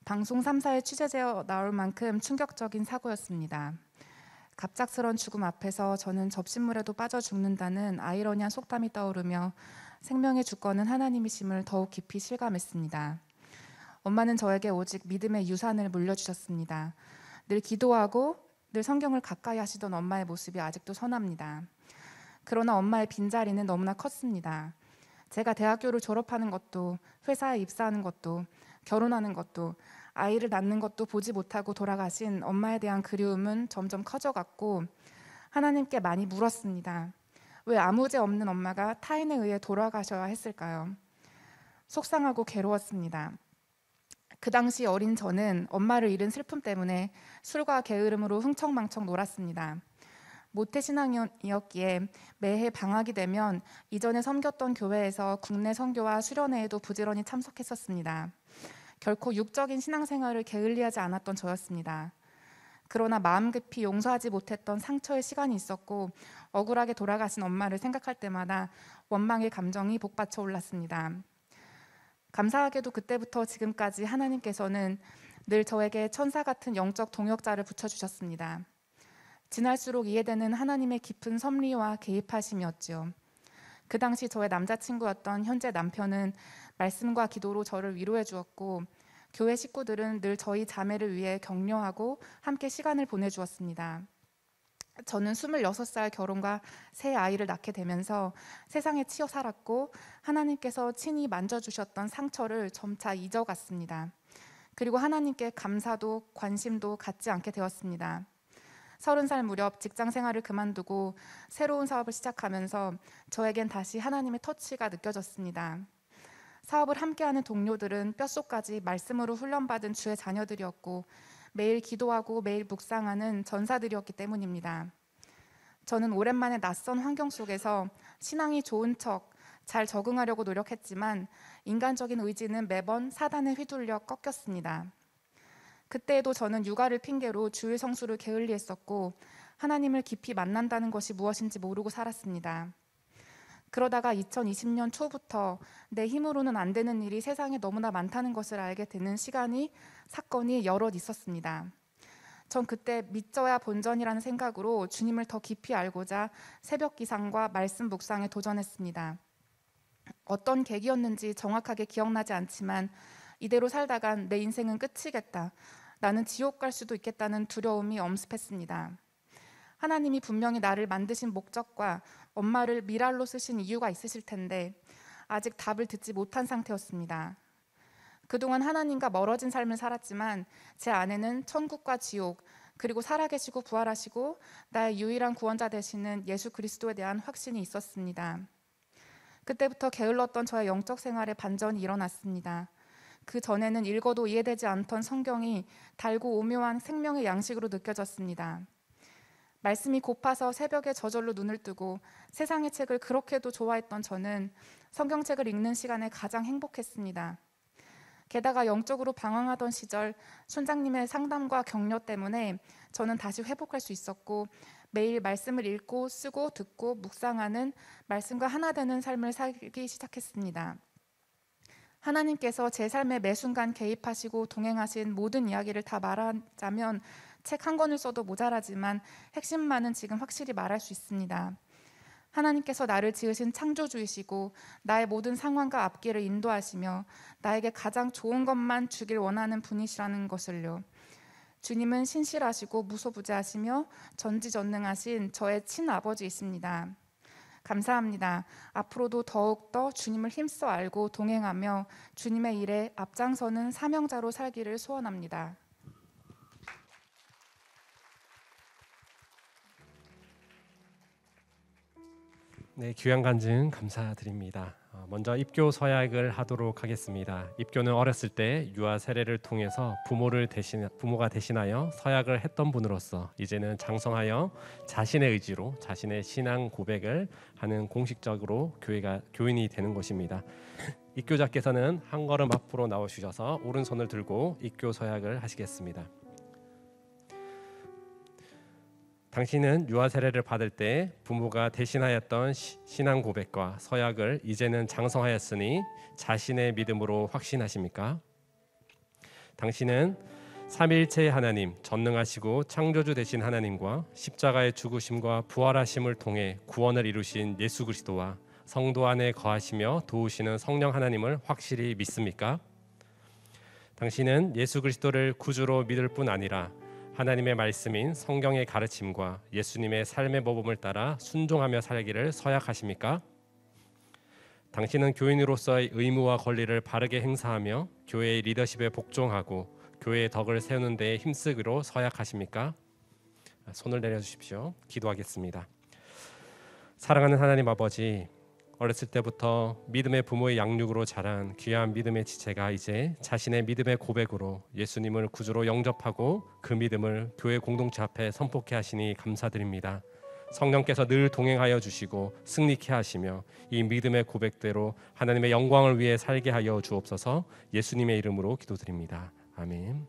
방송 3사에 취재되어 나올 만큼 충격적인 사고였습니다. 갑작스런 죽음 앞에서 저는 접신물에도 빠져 죽는다는 아이러니한 속담이 떠오르며 생명의 주권은 하나님이심을 더욱 깊이 실감했습니다. 엄마는 저에게 오직 믿음의 유산을 물려주셨습니다. 늘 기도하고 늘 성경을 가까이 하시던 엄마의 모습이 아직도 선합니다. 그러나 엄마의 빈자리는 너무나 컸습니다. 제가 대학교를 졸업하는 것도 회사에 입사하는 것도 결혼하는 것도 아이를 낳는 것도 보지 못하고 돌아가신 엄마에 대한 그리움은 점점 커져갔고 하나님께 많이 물었습니다. 왜 아무 죄 없는 엄마가 타인에 의해 돌아가셔야 했을까요? 속상하고 괴로웠습니다. 그 당시 어린 저는 엄마를 잃은 슬픔 때문에 술과 게으름으로 흥청망청 놀았습니다. 모태신앙이었기에 매해 방학이 되면 이전에 섬겼던 교회에서 국내 선교와 수련회에도 부지런히 참석했었습니다. 결코 육적인 신앙생활을 게을리하지 않았던 저였습니다. 그러나 마음 깊이 용서하지 못했던 상처의 시간이 있었고 억울하게 돌아가신 엄마를 생각할 때마다 원망의 감정이 복받쳐 올랐습니다. 감사하게도 그때부터 지금까지 하나님께서는 늘 저에게 천사 같은 영적 동역자를 붙여주셨습니다. 지날수록 이해되는 하나님의 깊은 섭리와 개입하심이었지요. 그 당시 저의 남자친구였던 현재 남편은 말씀과 기도로 저를 위로해 주었고 교회 식구들은 늘 저희 자매를 위해 격려하고 함께 시간을 보내주었습니다. 저는 26살 결혼과 새 아이를 낳게 되면서 세상에 치여 살았고 하나님께서 친히 만져주셨던 상처를 점차 잊어갔습니다. 그리고 하나님께 감사도 관심도 갖지 않게 되었습니다. 30살 무렵 직장 생활을 그만두고 새로운 사업을 시작하면서 저에겐 다시 하나님의 터치가 느껴졌습니다. 사업을 함께하는 동료들은 뼛속까지 말씀으로 훈련받은 주의 자녀들이었고 매일 기도하고 매일 묵상하는 전사들이었기 때문입니다. 저는 오랜만에 낯선 환경 속에서 신앙이 좋은 척 잘 적응하려고 노력했지만 인간적인 의지는 매번 사단에 휘둘려 꺾였습니다. 그때에도 저는 육아를 핑계로 주일 성수를 게을리했었고 하나님을 깊이 만난다는 것이 무엇인지 모르고 살았습니다. 그러다가 2020년 초부터 내 힘으로는 안 되는 일이 세상에 너무나 많다는 것을 알게 되는 사건이 여럿 있었습니다. 전 그때 믿져야 본전이라는 생각으로 주님을 더 깊이 알고자 새벽 기상과 말씀 묵상에 도전했습니다. 어떤 계기였는지 정확하게 기억나지 않지만 이대로 살다간 내 인생은 끝이겠다. 나는 지옥 갈 수도 있겠다는 두려움이 엄습했습니다. 하나님이 분명히 나를 만드신 목적과 엄마를 미랄로 쓰신 이유가 있으실 텐데 아직 답을 듣지 못한 상태였습니다. 그동안 하나님과 멀어진 삶을 살았지만 제 안에는 천국과 지옥 그리고 살아계시고 부활하시고 나의 유일한 구원자 되시는 예수 그리스도에 대한 확신이 있었습니다. 그때부터 게을렀던 저의 영적 생활에 반전이 일어났습니다. 그 전에는 읽어도 이해되지 않던 성경이 달고 오묘한 생명의 양식으로 느껴졌습니다. 말씀이 고파서 새벽에 저절로 눈을 뜨고 세상의 책을 그렇게도 좋아했던 저는 성경책을 읽는 시간에 가장 행복했습니다. 게다가 영적으로 방황하던 시절 선장님의 상담과 격려 때문에 저는 다시 회복할 수 있었고 매일 말씀을 읽고 쓰고 듣고 묵상하는 말씀과 하나 되는 삶을 살기 시작했습니다. 하나님께서 제 삶의 매 순간 개입하시고 동행하신 모든 이야기를 다 말하자면 책 한 권을 써도 모자라지만 핵심만은 지금 확실히 말할 수 있습니다. 하나님께서 나를 지으신 창조주이시고 나의 모든 상황과 앞길을 인도하시며 나에게 가장 좋은 것만 주길 원하는 분이시라는 것을요. 주님은 신실하시고 무소부재하시며 전지전능하신 저의 친아버지이십니다. 감사합니다. 앞으로도 더욱더 주님을 힘써 알고 동행하며 주님의 일에 앞장서는 사명자로 살기를 소원합니다. 네, 귀한 간증 감사드립니다. 먼저 입교 서약을 하도록 하겠습니다. 입교는 어렸을 때 유아 세례를 통해서 부모가 대신하여 서약을 했던 분으로서 이제는 장성하여 자신의 의지로 자신의 신앙 고백을 하는 공식적으로 교인이 되는 것입니다. 입교자께서는 한 걸음 앞으로 나오셔서 오른손을 들고 입교 서약을 하시겠습니다. 당신은 유아 세례를 받을 때 부모가 대신하였던 신앙 고백과 서약을 이제는 장성하였으니 자신의 믿음으로 확신하십니까? 당신은 삼위일체의 하나님, 전능하시고 창조주 되신 하나님과 십자가의 죽으심과 부활하심을 통해 구원을 이루신 예수 그리스도와 성도 안에 거하시며 도우시는 성령 하나님을 확실히 믿습니까? 당신은 예수 그리스도를 구주로 믿을 뿐 아니라 하나님의 말씀인 성경의 가르침과 예수님의 삶의 모범을 따라 순종하며 살기를 서약하십니까? 당신은 교인으로서의 의무와 권리를 바르게 행사하며 교회의 리더십에 복종하고 교회의 덕을 세우는 데에 힘쓰기로 서약하십니까? 손을 내려주십시오. 기도하겠습니다. 사랑하는 하나님 아버지, 어렸을 때부터 믿음의 부모의 양육으로 자란 귀한 믿음의 지체가 이제 자신의 믿음의 고백으로 예수님을 구주로 영접하고 그 믿음을 교회 공동체 앞에 선포케 하시니 감사드립니다. 성령께서 늘 동행하여 주시고 승리케 하시며 이 믿음의 고백대로 하나님의 영광을 위해 살게 하여 주옵소서. 예수님의 이름으로 기도드립니다. 아멘.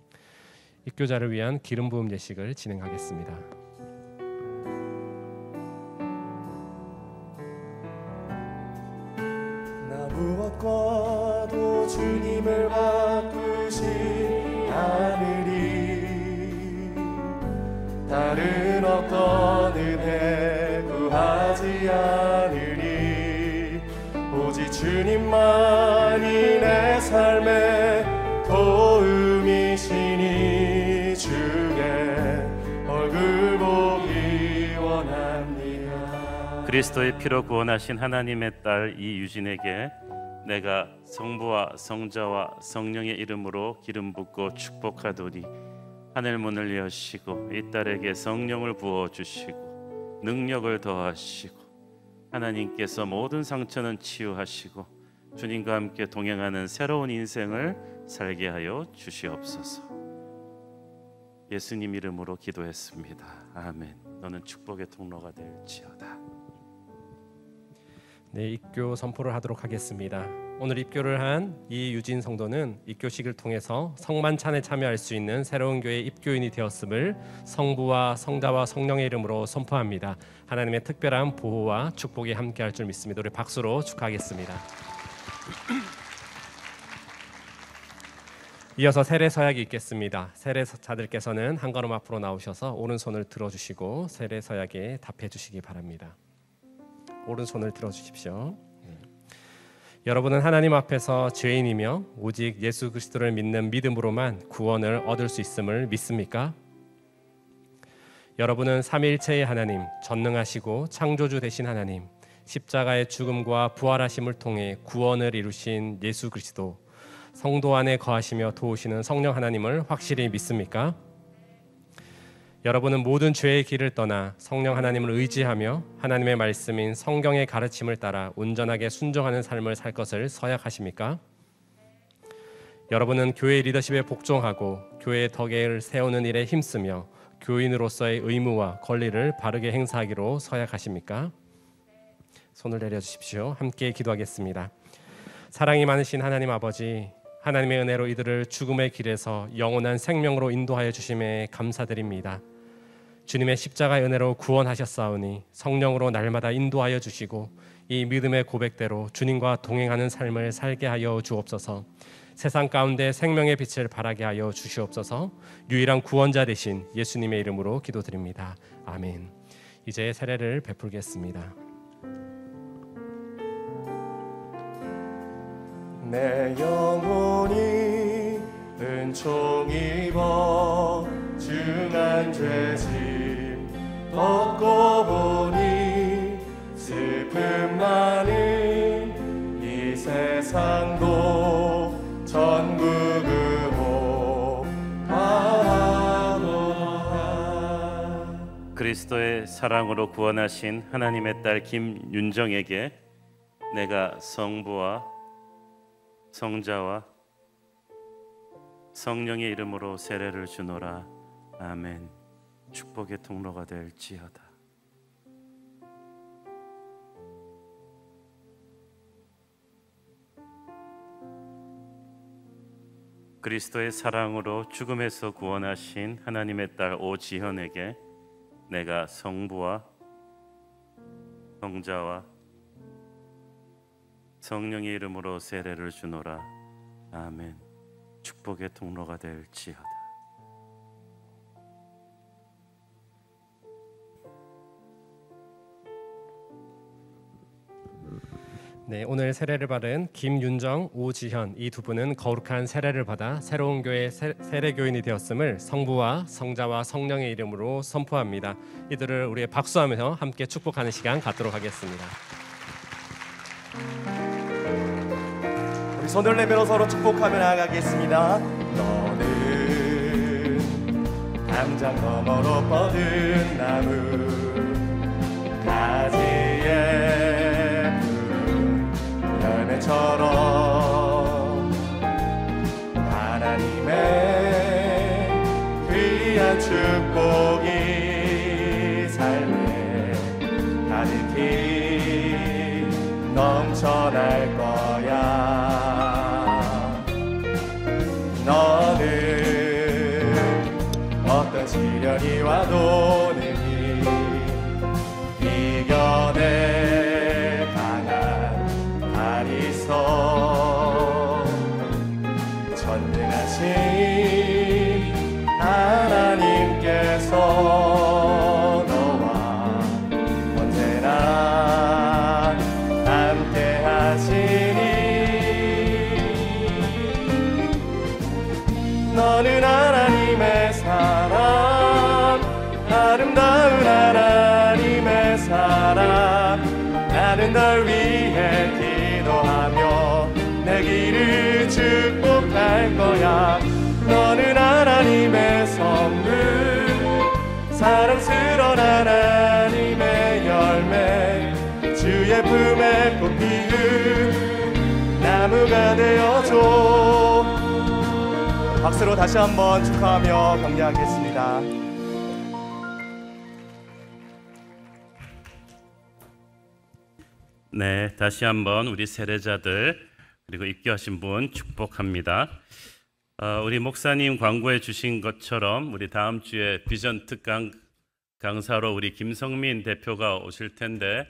입교자를 위한 기름 부음 예식을 진행하겠습니다. 무엇과도 주님을 바꾸지 않으리. 다른 어떤 은혜 구하지 않으리. 오직 주님만이 내 삶의 도움이시니 주의 얼굴 보기 원합니다. 그리스도의 피로 구원하신 하나님의 딸 이유진에게 내가 성부와 성자와 성령의 이름으로 기름 붓고 축복하도니 하늘 문을 여시고 이 딸에게 성령을 부어 주시고 능력을 더하시고 하나님께서 모든 상처는 치유하시고 주님과 함께 동행하는 새로운 인생을 살게 하여 주시옵소서. 예수님 이름으로 기도했습니다. 아멘. 너는 축복의 통로가 될지어다. 네, 입교 선포를 하도록 하겠습니다. 오늘 입교를 한 이유진 성도는 입교식을 통해서 성만찬에 참여할 수 있는 새로운 교회 입교인이 되었음을 성부와 성자와 성령의 이름으로 선포합니다. 하나님의 특별한 보호와 축복이 함께할 줄 믿습니다. 우리 박수로 축하하겠습니다. 이어서 세례 서약이 있겠습니다. 세례자들께서는 한 걸음 앞으로 나오셔서 오른손을 들어주시고 세례 서약에 답해 주시기 바랍니다. 오른손을 들어주십시오. 여러분은 하나님 앞에서 죄인이며 오직 예수 그리스도를 믿는 믿음으로만 구원을 얻을 수 있음을 믿습니까? 여러분은 삼위일체의 하나님, 전능하시고 창조주 되신 하나님, 십자가의 죽음과 부활하심을 통해 구원을 이루신 예수 그리스도, 성도 안에 거하시며 도우시는 성령 하나님을 확실히 믿습니까? 여러분은 모든 죄의 길을 떠나 성령 하나님을 의지하며 하나님의 말씀인 성경의 가르침을 따라 온전하게 순종하는 삶을 살 것을 서약하십니까? 여러분은 교회 리더십에 복종하고 교회의 덕을 세우는 일에 힘쓰며 교인으로서의 의무와 권리를 바르게 행사하기로 서약하십니까? 손을 내려주십시오. 함께 기도하겠습니다. 사랑이 많으신 하나님 아버지, 하나님의 은혜로 이들을 죽음의 길에서 영원한 생명으로 인도하여 주심에 감사드립니다. 주님의 십자가의 은혜로 구원하셨사오니 성령으로 날마다 인도하여 주시고 이 믿음의 고백대로 주님과 동행하는 삶을 살게 하여 주옵소서. 세상 가운데 생명의 빛을 발하게 하여 주시옵소서. 유일한 구원자 되신 예수님의 이름으로 기도드립니다. 아멘. 이제 세례를 베풀겠습니다. 내 영혼이 은총 입어 중한 죄짐 벗고 보니 슬픔 많은 이 세상도 전부 그호하도다. 그리스도의 사랑으로 구원하신 하나님의 딸 김윤정에게 내가 성부와 성자와 성령의 이름으로 세례를 주노라. 아멘. 축복의 통로가 될지어다. 그리스도의 사랑으로 죽음에서 구원하신 하나님의 딸 오지현에게 내가 성부와 성자와 성령의 이름으로 세례를 주노라. 아멘. 축복의 통로가 될지어다. 네, 오늘 세례를 받은 김윤정, 오지현 이 두 분은 거룩한 세례를 받아 새로운 교회 세례교인이 되었음을 성부와 성자와 성령의 이름으로 선포합니다. 이들을 우리 박수하면서 함께 축복하는 시간 갖도록 하겠습니다. 우리 손을 내밀어 서로 축복하며 나아가겠습니다. 너는 담장 너머로 뻗은 나무 가지에 열매처럼 하나님의 귀한 축복이 삶에 가득히 넘쳐날 거야. 너는 어떤 시련이 와도 능히 이겨내 전능하신 하나님께서 너와 언제나 함께 하시니 너는 하나님의 사랑 아름다운 하나님의 사랑 나는 널 위해 기도하며 내 길을 축복할 거야. 너는 하나님의 선물 사랑스러운 하나님의 열매 주의 품에 꽃 피운 나무가 되어줘. 박수로 다시 한번 축하하며 격려하겠습니다. 네, 다시 한번 우리 세례자들 그리고 입교하신 분 축복합니다. 우리 목사님 광고해 주신 것처럼 우리 다음 주에 비전 특강 강사로 우리 김성민 대표가 오실 텐데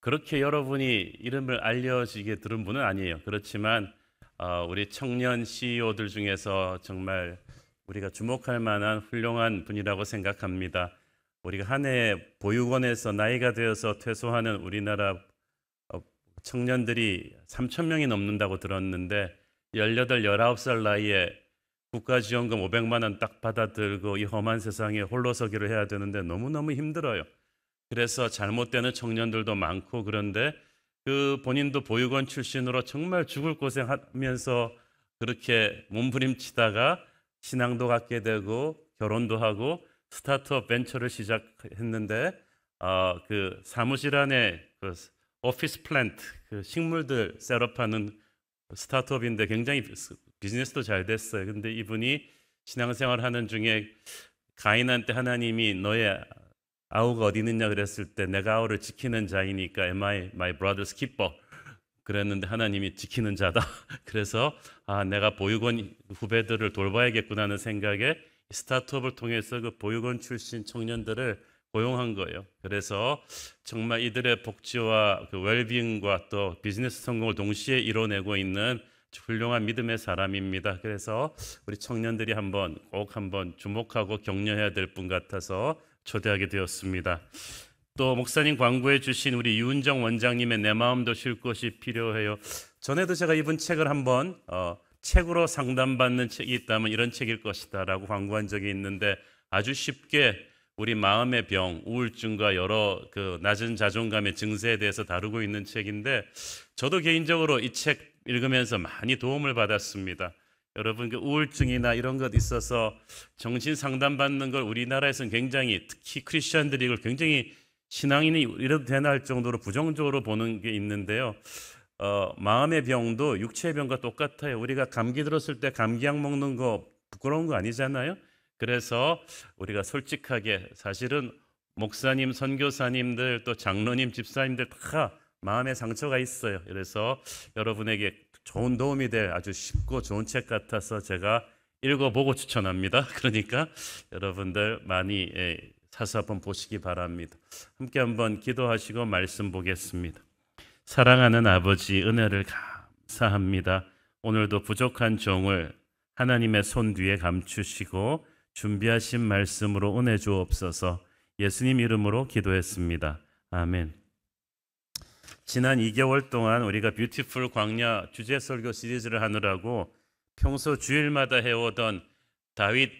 그렇게 여러분이 이름을 알려지게 들은 분은 아니에요. 그렇지만 우리 청년 CEO들 중에서 정말 우리가 주목할 만한 훌륭한 분이라고 생각합니다. 우리가 한 해 보육원에서 나이가 되어서 퇴소하는 우리나라 청년들이 3,000명이 넘는다고 들었는데 18, 19살 나이에 국가지원금 500만 원 딱 받아들고 이 험한 세상에 홀로서기를 해야 되는데 너무너무 힘들어요. 그래서 잘못되는 청년들도 많고 그런데 그 본인도 보육원 출신으로 정말 죽을 고생하면서 그렇게 몸부림치다가 신앙도 갖게 되고 결혼도 하고 스타트업 벤처를 시작했는데 그 사무실 안에 그 오피스 플랜트 그 식물들 셋업하는 스타트업인데 굉장히 비즈니스도 잘 됐어요. 근데 이분이 신앙생활 하는 중에 가인한테 하나님이 너의 아우가 어디 있느냐 그랬을 때 내가 아우를 지키는 자이니까 am I my brother's keeper 그랬는데 하나님이 지키는 자다. 그래서 내가 보육원 후배들을 돌봐야겠구나 하는 생각에 스타트업을 통해서 그 보육원 출신 청년들을 고용한 거예요. 그래서 정말 이들의 복지와 그 웰빙과 또 비즈니스 성공을 동시에 이뤄내고 있는 훌륭한 믿음의 사람입니다. 그래서 우리 청년들이 꼭 한번 주목하고 격려해야 될 분 같아서 초대하게 되었습니다. 또 목사님 광고해 주신 우리 유은정 원장님의 내 마음도 쉴 곳이 필요해요. 전에도 제가 이분 책을 한번 책으로 상담받는 책이 있다면 이런 책일 것이다 라고 광고한 적이 있는데 아주 쉽게 우리 마음의 병, 우울증과 여러 그 낮은 자존감의 증세에 대해서 다루고 있는 책인데 저도 개인적으로 이 책 읽으면서 많이 도움을 받았습니다. 여러분 그 우울증이나 이런 것 있어서 정신 상담 받는 걸 우리나라에서는 굉장히 특히 크리스천들이 이걸 굉장히 신앙인이 이래도 되나 할 정도로 부정적으로 보는 게 있는데요. 마음의 병도 육체의 병과 똑같아요. 우리가 감기 들었을 때 감기약 먹는 거 부끄러운 거 아니잖아요. 그래서 우리가 솔직하게 사실은 목사님, 선교사님들 또 장로님, 집사님들 다 마음에 상처가 있어요. 그래서 여러분에게 좋은 도움이 될 아주 쉽고 좋은 책 같아서 제가 읽어보고 추천합니다. 그러니까 여러분들 많이 사서 한번 보시기 바랍니다. 함께 한번 기도하시고 말씀 보겠습니다. 사랑하는 아버지 은혜를 감사합니다. 오늘도 부족한 종을 하나님의 손 뒤에 감추시고 준비하신 말씀으로 은혜 주옵소서. 예수님 이름으로 기도했습니다. 아멘. 지난 2개월 동안 우리가 뷰티풀 광야 주제 설교 시리즈를 하느라고 평소 주일마다 해오던 다윗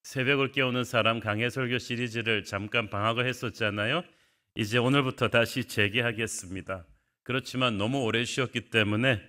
새벽을 깨우는 사람 강해 설교 시리즈를 잠깐 방학을 했었잖아요. 이제 오늘부터 다시 재개하겠습니다. 그렇지만 너무 오래 쉬었기 때문에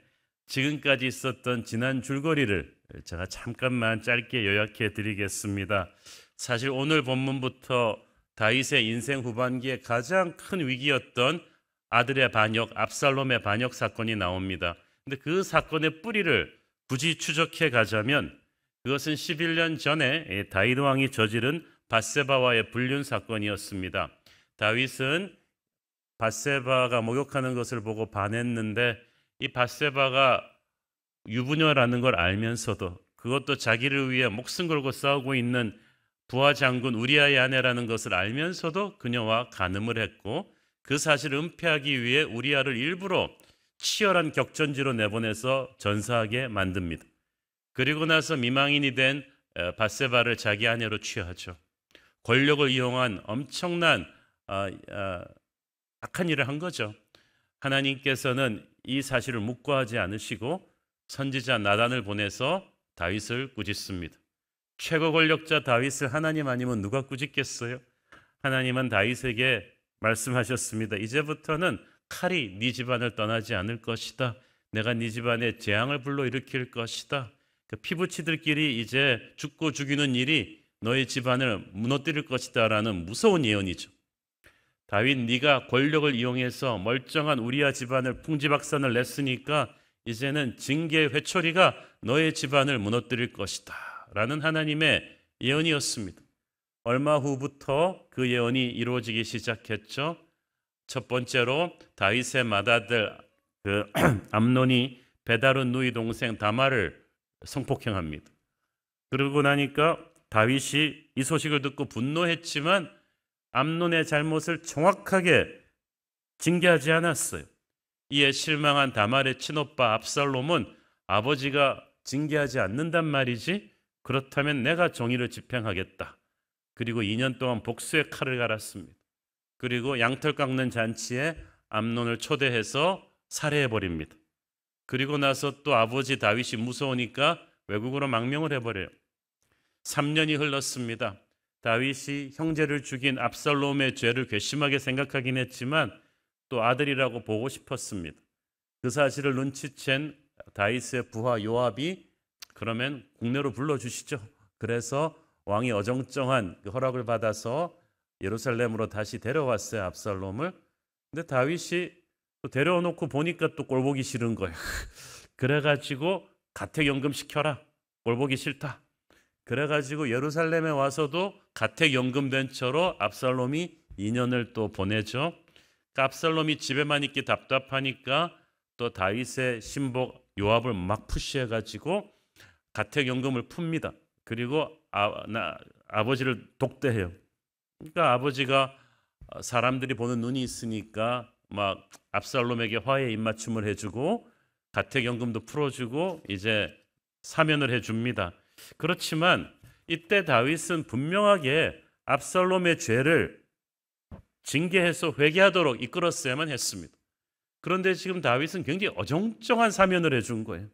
지금까지 있었던 지난 줄거리를 제가 잠깐만 짧게 요약해 드리겠습니다. 사실 오늘 본문부터 다윗의 인생 후반기에 가장 큰 위기였던 아들의 반역, 압살롬의 반역 사건이 나옵니다. 근데 그 사건의 뿌리를 굳이 추적해 가자면 그것은 11년 전에 다윗 왕이 저지른 밧세바와의 불륜 사건이었습니다. 다윗은 밧세바가 목욕하는 것을 보고 반했는데 이 밧세바가 유부녀라는 걸 알면서도 그것도 자기를 위해 목숨 걸고 싸우고 있는 부하 장군 우리아의 아내라는 것을 알면서도 그녀와 간음을 했고 그 사실을 은폐하기 위해 우리아를 일부러 치열한 격전지로 내보내서 전사하게 만듭니다. 그리고 나서 미망인이 된 밧세바를 자기 아내로 취하죠. 권력을 이용한 엄청난 악한 일을 한 거죠. 하나님께서는 이 사실을 묵과하지 않으시고 선지자 나단을 보내서 다윗을 꾸짖습니다. 최고 권력자 다윗을 하나님 아니면 누가 꾸짖겠어요? 하나님은 다윗에게 말씀하셨습니다. 이제부터는 칼이 네 집안을 떠나지 않을 것이다. 내가 네 집안에 재앙을 불러일으킬 것이다. 그 피부치들끼리 이제 죽고 죽이는 일이 너의 집안을 무너뜨릴 것이다 라는 무서운 예언이죠. 다윗 네가 권력을 이용해서 멀쩡한 우리아 집안을 풍지박산을 냈으니까 이제는 징계의 회초리가 너의 집안을 무너뜨릴 것이다 라는 하나님의 예언이었습니다. 얼마 후부터 그 예언이 이루어지기 시작했죠. 첫 번째로 다윗의 맏아들 암논이 베다른 누이 동생 다말을 성폭행합니다. 그러고 나니까 다윗이 이 소식을 듣고 분노했지만 암논의 잘못을 정확하게 징계하지 않았어요. 이에 실망한 다말의 친오빠 압살롬은 아버지가 징계하지 않는단 말이지? 그렇다면 내가 정의를 집행하겠다. 그리고 2년 동안 복수의 칼을 갈았습니다. 그리고 양털 깎는 잔치에 암논을 초대해서 살해해버립니다. 그리고 나서 또 아버지 다윗이 무서우니까 외국으로 망명을 해버려요. 3년이 흘렀습니다. 다윗이 형제를 죽인 압살롬의 죄를 괘씸하게 생각하긴 했지만 또 아들이라고 보고 싶었습니다. 그 사실을 눈치챈 다윗의 부하 요압이 그러면 국내로 불러주시죠. 그래서 왕이 어정쩡한 그 허락을 받아서 예루살렘으로 다시 데려왔어요, 압살롬을. 근데 다윗이 또 데려놓고 보니까 또 꼴보기 싫은 거예요. 그래가지고 가택연금 시켜라. 꼴보기 싫다. 그래가지고 예루살렘에 와서도 가택연금된 채로 압살롬이 2년을 또 보내죠. 압살롬이 집에만 있기 답답하니까 또 다윗의 신복 요압을 막 푸시해가지고 가택연금을 풉니다. 그리고 아버지를 독대해요. 그러니까 아버지가 사람들이 보는 눈이 있으니까 막 압살롬에게 화해 입맞춤을 해주고 가택연금도 풀어주고 이제 사면을 해줍니다. 그렇지만 이때 다윗은 분명하게 압살롬의 죄를 징계해서 회개하도록 이끌었어야만 했습니다. 그런데 지금 다윗은 굉장히 어정쩡한 사면을 해준 거예요.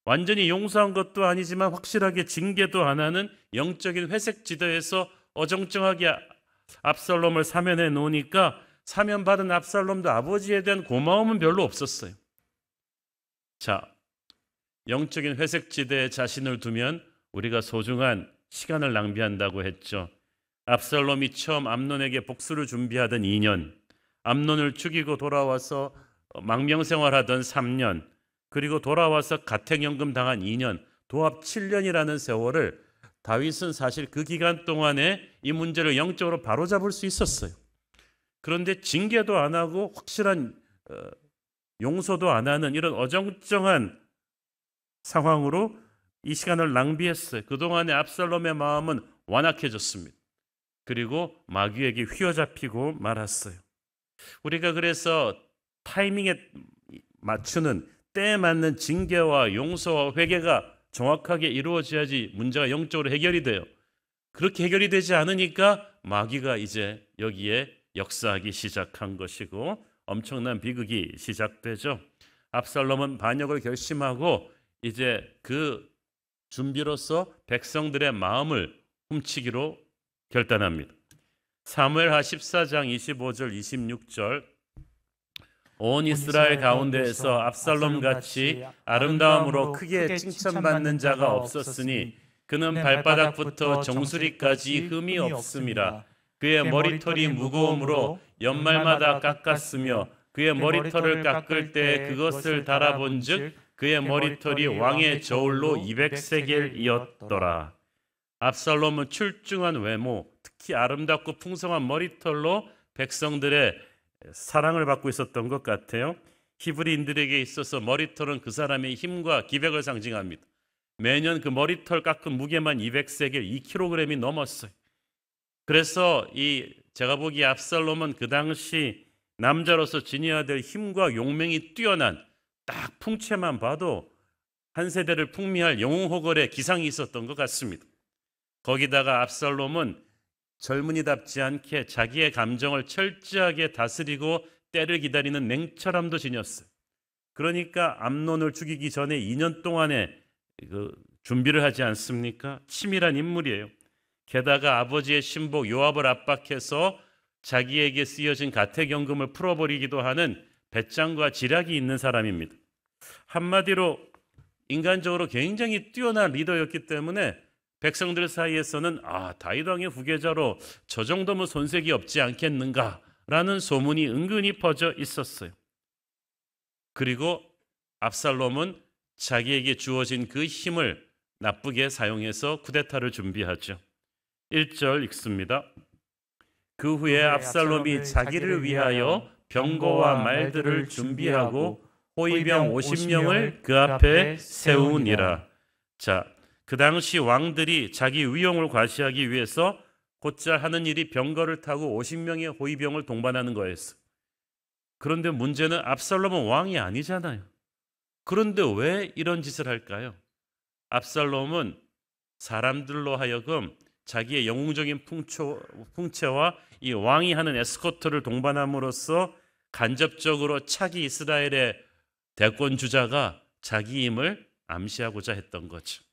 완전히 용서한 것도 아니지만 확실하게 징계도 안 하는 영적인 회색 지대에서 어정쩡하게 압살롬을 사면해 놓으니까 사면받은 압살롬도 아버지에 대한 고마움은 별로 없었어요. 자, 영적인 회색 지대에 자신을 두면 우리가 소중한 시간을 낭비한다고 했죠. 압살롬이 처음 암논에게 복수를 준비하던 2년, 암논을 죽이고 돌아와서 망명생활하던 3년, 그리고 돌아와서 가택연금 당한 2년, 도합 7년이라는 세월을 다윗은 사실 그 기간 동안에 이 문제를 영적으로 바로잡을 수 있었어요. 그런데 징계도 안 하고 확실한 용서도 안 하는 이런 어정쩡한 상황으로 이 시간을 낭비했어요. 그동안의 압살롬의 마음은 완악해졌습니다. 그리고 마귀에게 휘어잡히고 말았어요. 우리가 그래서 타이밍에 맞추는 때에 맞는 징계와 용서와 회개가 정확하게 이루어져야지 문제가 영적으로 해결이 돼요. 그렇게 해결이 되지 않으니까 마귀가 이제 여기에 역사하기 시작한 것이고 엄청난 비극이 시작되죠. 압살롬은 반역을 결심하고 이제 그 준비로서 백성들의 마음을 훔치기로 결단합니다. 사무엘하 14장 25절 26절 온 이스라엘 가운데에서 압살롬같이 아름다움으로 크게 칭찬받는 자가 없었으니 그는 발바닥부터 정수리까지 흠이 없음이라. 그의 머리털이 무거움으로 연말마다 깎았으며 그의 머리털을 깎을 때 그것을 달아본즉 그의 머리털이 왕의 저울로 200세겔이었더라. 압살롬은 출중한 외모, 특히 아름답고 풍성한 머리털로 백성들의 사랑을 받고 있었던 것 같아요. 히브리인들에게 있어서 머리털은 그 사람의 힘과 기백을 상징합니다. 매년 그 머리털 깎은 무게만 200세겔, 2kg이 넘었어요. 그래서 제가 보기에 압살롬은 그 당시 남자로서 지녀야 될 힘과 용맹이 뛰어난 딱 풍채만 봐도 한 세대를 풍미할 영웅호걸의 기상이 있었던 것 같습니다. 거기다가 압살롬은 젊은이답지 않게 자기의 감정을 철저하게 다스리고 때를 기다리는 냉철함도 지녔어요. 그러니까 암논을 죽이기 전에 2년 동안의 준비를 하지 않습니까? 치밀한 인물이에요. 게다가 아버지의 신복 요압을 압박해서 자기에게 쓰여진 가택연금을 풀어버리기도 하는 배짱과 지략이 있는 사람입니다. 한마디로 인간적으로 굉장히 뛰어난 리더였기 때문에 백성들 사이에서는 다윗 왕의 후계자로 저 정도면 손색이 없지 않겠는가라는 소문이 은근히 퍼져 있었어요. 그리고 압살롬은 자기에게 주어진 그 힘을 나쁘게 사용해서 쿠데타를 준비하죠. 1절 읽습니다. 그 후에 압살롬이 자기를 위하여 병거와 말들을 준비하고 호위병 50명을 그 앞에 세우니라. 자, 그 당시 왕들이 자기 위용을 과시하기 위해서 곧잘 하는 일이 병거를 타고 50명의 호위병을 동반하는 거였어. 그런데 문제는 압살롬은 왕이 아니잖아요. 그런데 왜 이런 짓을 할까요? 압살롬은 사람들로 하여금 자기의 영웅적인 풍채와 이 왕이 하는 에스코트를 동반함으로써 간접적으로 차기 이스라엘의 대권 주자가 자기임을 암시하고자 했던 거죠.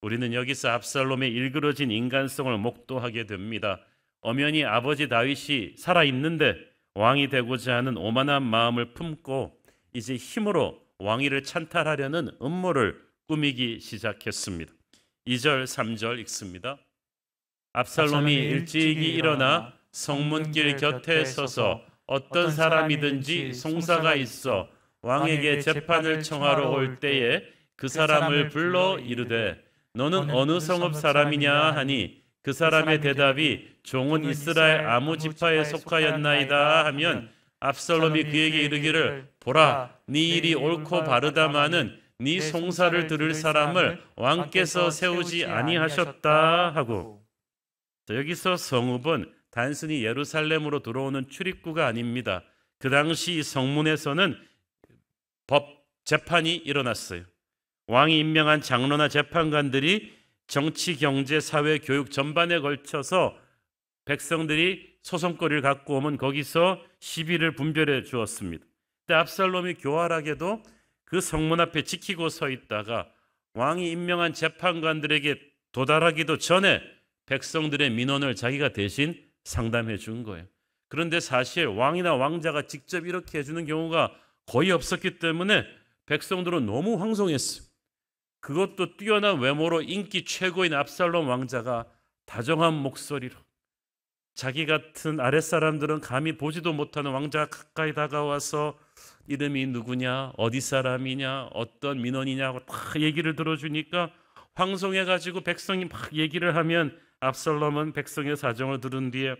우리는 여기서 압살롬의 일그러진 인간성을 목도하게 됩니다. 엄연히 아버지 다윗이 살아있는데 왕이 되고자 하는 오만한 마음을 품고 이제 힘으로 왕위를 찬탈하려는 음모를 꾸미기 시작했습니다. 2절 3절 읽습니다. 압살롬이 일찍이 일어나 성문길 곁에 서서 어떤 사람이든지 송사가 있어 왕에게 재판을 청하러 올 때에 그 사람을 불러 이르되 너는 어느 성읍 사람이냐 하니 그 사람의 대답이 종은 이스라엘 아무 지파에 속하였나이다 하면 압살롬이 그에게 이르기를 보라 네 일이 옳고 바르다마는 네 송사를 들을 사람을 왕께서 세우지 아니하셨다 하고. 여기서 성읍은 단순히 예루살렘으로 들어오는 출입구가 아닙니다. 그 당시 성문에서는 법 재판이 일어났어요. 왕이 임명한 장로나 재판관들이 정치, 경제, 사회, 교육 전반에 걸쳐서 백성들이 소송거리를 갖고 오면 거기서 시비를 분별해 주었습니다. 근데 압살롬이 교활하게도 그 성문 앞에 지키고 서 있다가 왕이 임명한 재판관들에게 도달하기도 전에 백성들의 민원을 자기가 대신 상담해 준 거예요. 그런데 사실 왕이나 왕자가 직접 이렇게 해주는 경우가 거의 없었기 때문에 백성들은 너무 황송했어요. 그것도 뛰어난 외모로 인기 최고인 압살롬 왕자가 다정한 목소리로 자기 같은 아랫사람들은 감히 보지도 못하는 왕자가 가까이 다가와서 이름이 누구냐, 어디 사람이냐, 어떤 민원이냐고 다 얘기를 들어주니까 황송해가지고 백성이 막 얘기를 하면 압살롬은 백성의 사정을 들은 뒤에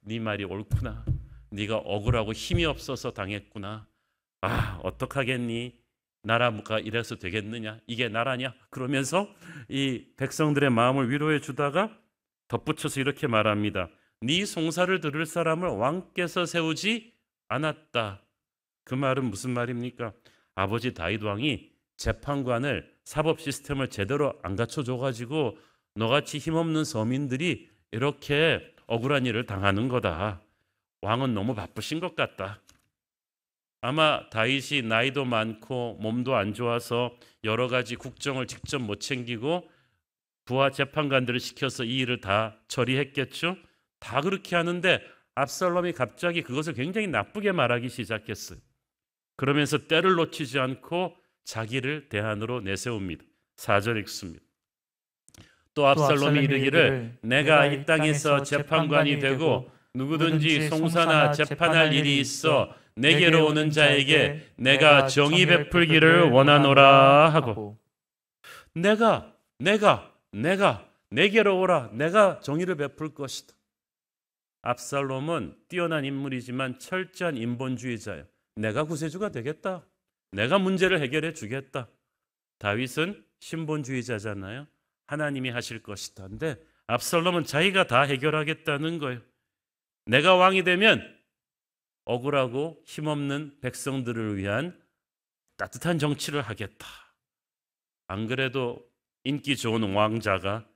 네 말이 옳구나. 네가 억울하고 힘이 없어서 당했구나. 어떡하겠니? 나라가 이래서 되겠느냐? 이게 나라냐? 그러면서 이 백성들의 마음을 위로해 주다가 덧붙여서 이렇게 말합니다. 네 송사를 들을 사람을 왕께서 세우지 않았다. 그 말은 무슨 말입니까? 아버지 다윗 왕이 재판관을 사법 시스템을 제대로 안 갖춰줘가지고 너같이 힘없는 서민들이 이렇게 억울한 일을 당하는 거다. 왕은 너무 바쁘신 것 같다. 아마 다윗이 나이도 많고 몸도 안 좋아서 여러 가지 국정을 직접 못 챙기고 부하 재판관들을 시켜서 이 일을 다 처리했겠죠. 다 그렇게 하는데 압살롬이 갑자기 그것을 굉장히 나쁘게 말하기 시작했어요. 그러면서 때를 놓치지 않고 자기를 대안으로 내세웁니다. 4절 읽습니다. 또 압살롬이 이르기를 내가 이 땅에서 재판관이 되고 누구든지 송사나 재판할 일이 있어 내게로 오는 자에게 내가 정의 베풀기를 원하노라 하고. 내가 내게로 오라. 내가 정의를 베풀 것이다. 압살롬은 뛰어난 인물이지만 철저한 인본주의자예요. 내가 구세주가 되겠다. 내가 문제를 해결해 주겠다. 다윗은 신본주의자잖아요. 하나님이 하실 것이다. 근데 압살롬은 자기가 다 해결하겠다는 거예요. 내가 왕이 되면 억울하고 힘없는 백성들을 위한 따뜻한 정치를 하겠다. 안 그래도 인기 좋은 왕자가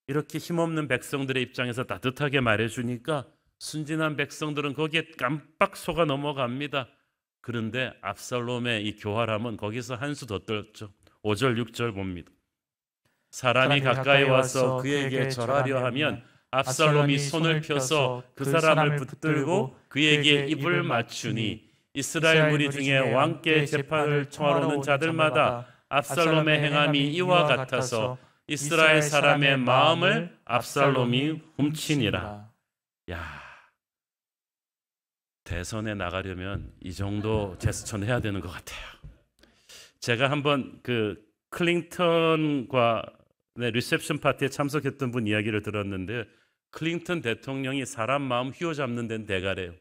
이렇게 힘없는 백성들의 입장에서 따뜻하게 말해주니까 순진한 백성들은 거기에 깜빡 속아 넘어갑니다. 그런데 압살롬의 이 교활함은 거기서 한 수 더 떨었죠. 5절 6절 봅니다. 사람이 가까이 와서 그에게 절하려 하면 압살롬이 손을 펴서 그 사람을 붙들고 그에게 입을 맞추니 이스라엘 무리 중에 왕께 재판을 청하러 오는 자들마다 압살롬의 행함이 이와 같아서 이스라엘 사람의 마음을 압살롬이 훔치니라. 야, 대선에 나가려면 이 정도 제스처는 해야 되는 것 같아요. 제가 한번 그 클린턴과 리셉션 파티에 참석했던 분 이야기를 들었는데 클린턴 대통령이 사람 마음 휘어잡는 데는 대가래요.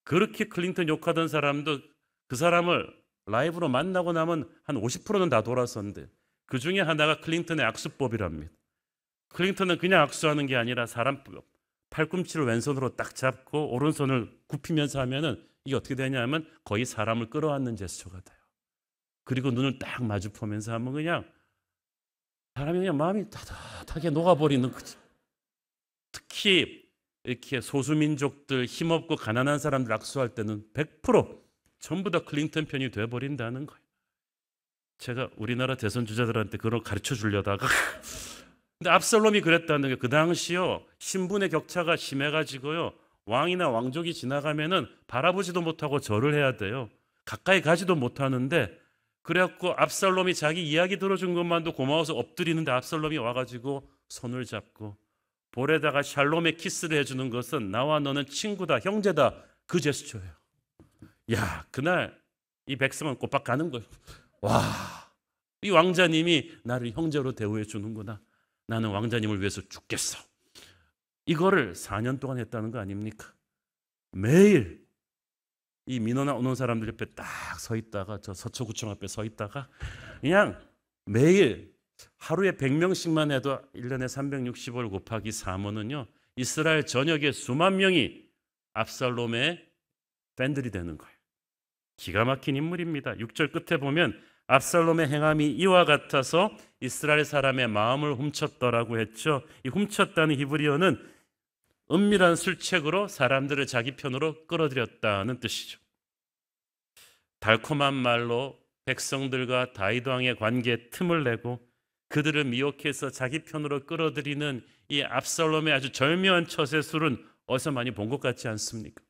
그렇게 클린턴 욕하던 사람도 그 사람을 라이브로 만나고 나면 한 50%는 다 돌아섰는데 그 중에 하나가 클린턴의 악수법이랍니다. 클린턴은 그냥 악수하는 게 아니라 사람 팔꿈치를 왼손으로 딱 잡고 오른손을 굽히면서 하면은 이게 어떻게 되냐면 거의 사람을 끌어안는 제스처가 돼요. 그리고 눈을 딱 마주 보면서 하면 그냥 사람이 그냥 마음이 따뜻하게 녹아버리는 거지. 특히 이렇게 소수민족들, 힘없고 가난한 사람들 악수할 때는 100% 전부 다 클린턴 편이 돼버린다는 거예요. 제가 우리나라 대선 주자들한테 그걸 가르쳐 주려다가 근데 압살롬이 그랬다는 게 그 당시요 신분의 격차가 심해가지고요 왕이나 왕족이 지나가면은 바라보지도 못하고 절을 해야 돼요. 가까이 가지도 못하는데 그래갖고 압살롬이 자기 이야기 들어준 것만도 고마워서 엎드리는데 압살롬이 와가지고 손을 잡고 볼에다가 샬롬의 키스를 해주는 것은 나와 너는 친구다, 형제다 그 제스처예요. 야, 그날 이 백성은 꼬박 가는 거예요. 와, 이 왕자님이 나를 형제로 대우해 주는구나. 나는 왕자님을 위해서 죽겠어. 이거를 4년 동안 했다는 거 아닙니까? 매일 이 민원나 오는 사람들 옆에 딱 서 있다가 저 서초구청 앞에 서 있다가 그냥 매일 하루에 100명씩만 해도 1년에 365일 곱하기 3원은요 이스라엘 전역에 수만 명이 압살롬의 팬들이 되는 거예요. 기가 막힌 인물입니다. 6절 끝에 보면 압살롬의 행함이 이와 같아서 이스라엘 사람의 마음을 훔쳤더라고 했죠. 이 훔쳤다는 히브리어는 은밀한 술책으로 사람들을 자기 편으로 끌어들였다는 뜻이죠. 달콤한 말로 백성들과 다윗 왕의 관계에 틈을 내고 그들을 미혹해서 자기 편으로 끌어들이는 이 압살롬의 아주 절묘한 처세술은 어디서 많이 본 것 같지 않습니까?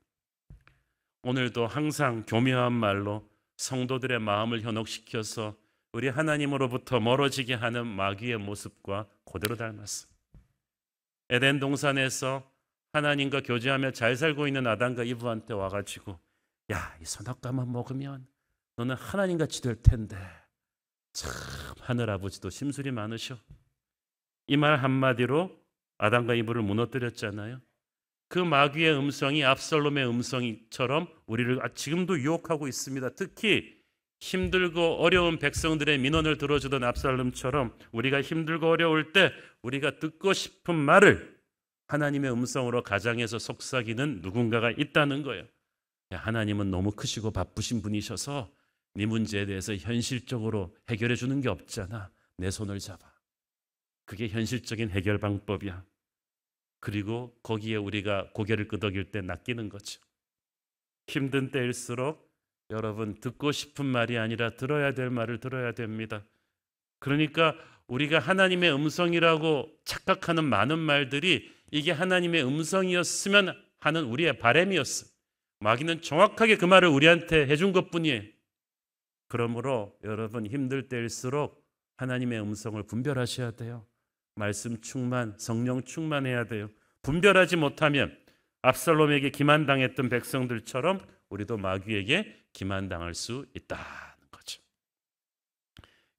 오늘도 항상 교묘한 말로 성도들의 마음을 현혹시켜서 우리 하나님으로부터 멀어지게 하는 마귀의 모습과 그대로 닮았습니다. 에덴 동산에서 하나님과 교제하며 잘 살고 있는 아담과 이브한테 와가지고 야, 이 선악과만 먹으면 너는 하나님같이 될 텐데 참 하늘아버지도 심술이 많으셔. 이 말 한마디로 아담과 이브를 무너뜨렸잖아요. 그 마귀의 음성이 압살롬의 음성처럼 우리를 지금도 유혹하고 있습니다. 특히 힘들고 어려운 백성들의 민원을 들어주던 압살롬처럼 우리가 힘들고 어려울 때 우리가 듣고 싶은 말을 하나님의 음성으로 가장해서 속삭이는 누군가가 있다는 거예요. 야, 하나님은 너무 크시고 바쁘신 분이셔서 네 문제에 대해서 현실적으로 해결해 주는 게 없잖아. 내 손을 잡아. 그게 현실적인 해결 방법이야. 그리고 거기에 우리가 고개를 끄덕일 때 낚이는 거죠. 힘든 때일수록 여러분 듣고 싶은 말이 아니라 들어야 될 말을 들어야 됩니다. 그러니까 우리가 하나님의 음성이라고 착각하는 많은 말들이 이게 하나님의 음성이었으면 하는 우리의 바람이었어요. 마귀는 정확하게 그 말을 우리한테 해준 것뿐이에요. 그러므로 여러분 힘들 때일수록 하나님의 음성을 분별하셔야 돼요. 말씀 충만, 성령 충만해야 돼요. 분별하지 못하면 압살롬에게 기만당했던 백성들처럼 우리도 마귀에게 기만당할 수 있다는 거죠.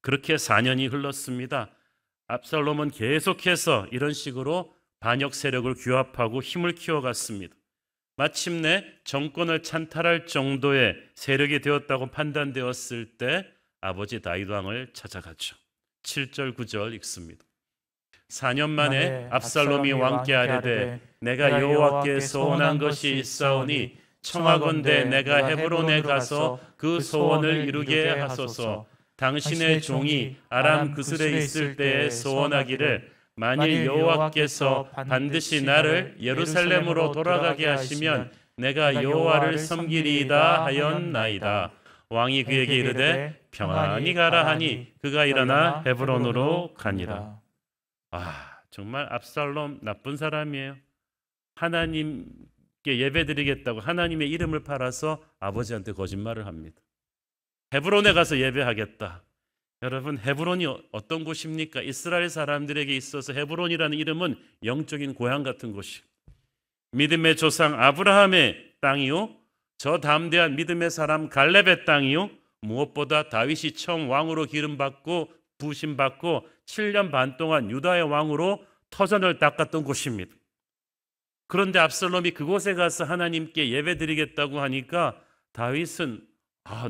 그렇게 4년이 흘렀습니다. 압살롬은 계속해서 이런 식으로 반역 세력을 규합하고 힘을 키워갔습니다. 마침내 정권을 찬탈할 정도의 세력이 되었다고 판단되었을 때 아버지 다윗 왕을 찾아갔죠. 7절 9절 읽습니다. 4년 만에 압살롬이 왕께 아뢰되 내가 여호와께 소원한 것이 있사오니 청하건대 내가 헤브론에 가서 그 소원을 이루게 하소서. 당신의 종이 아람 그슬에 있을 때에 소원하기를 만일 여호와께서 반드시 나를 예루살렘으로 돌아가게 하시면 내가 여호와를 섬기리이다 하였나이다. 왕이 그에게 이르되 평안히 가라 하니 그가 일어나 헤브론으로 가니라. 정말 압살롬 나쁜 사람이에요. 하나님께 예배드리겠다고 하나님의 이름을 팔아서 아버지한테 거짓말을 합니다. 헤브론에 가서 예배하겠다. 여러분 헤브론이 어떤 곳입니까? 이스라엘 사람들에게 있어서 헤브론이라는 이름은 영적인 고향 같은 곳이 믿음의 조상 아브라함의 땅이요, 저 담대한 믿음의 사람 갈렙의 땅이요, 무엇보다 다윗이 처음 왕으로 기름받고 부심받고 7년 반 동안 유다의 왕으로 터전을 닦았던 곳입니다. 그런데 압살롬이 그곳에 가서 하나님께 예배드리겠다고 하니까 다윗은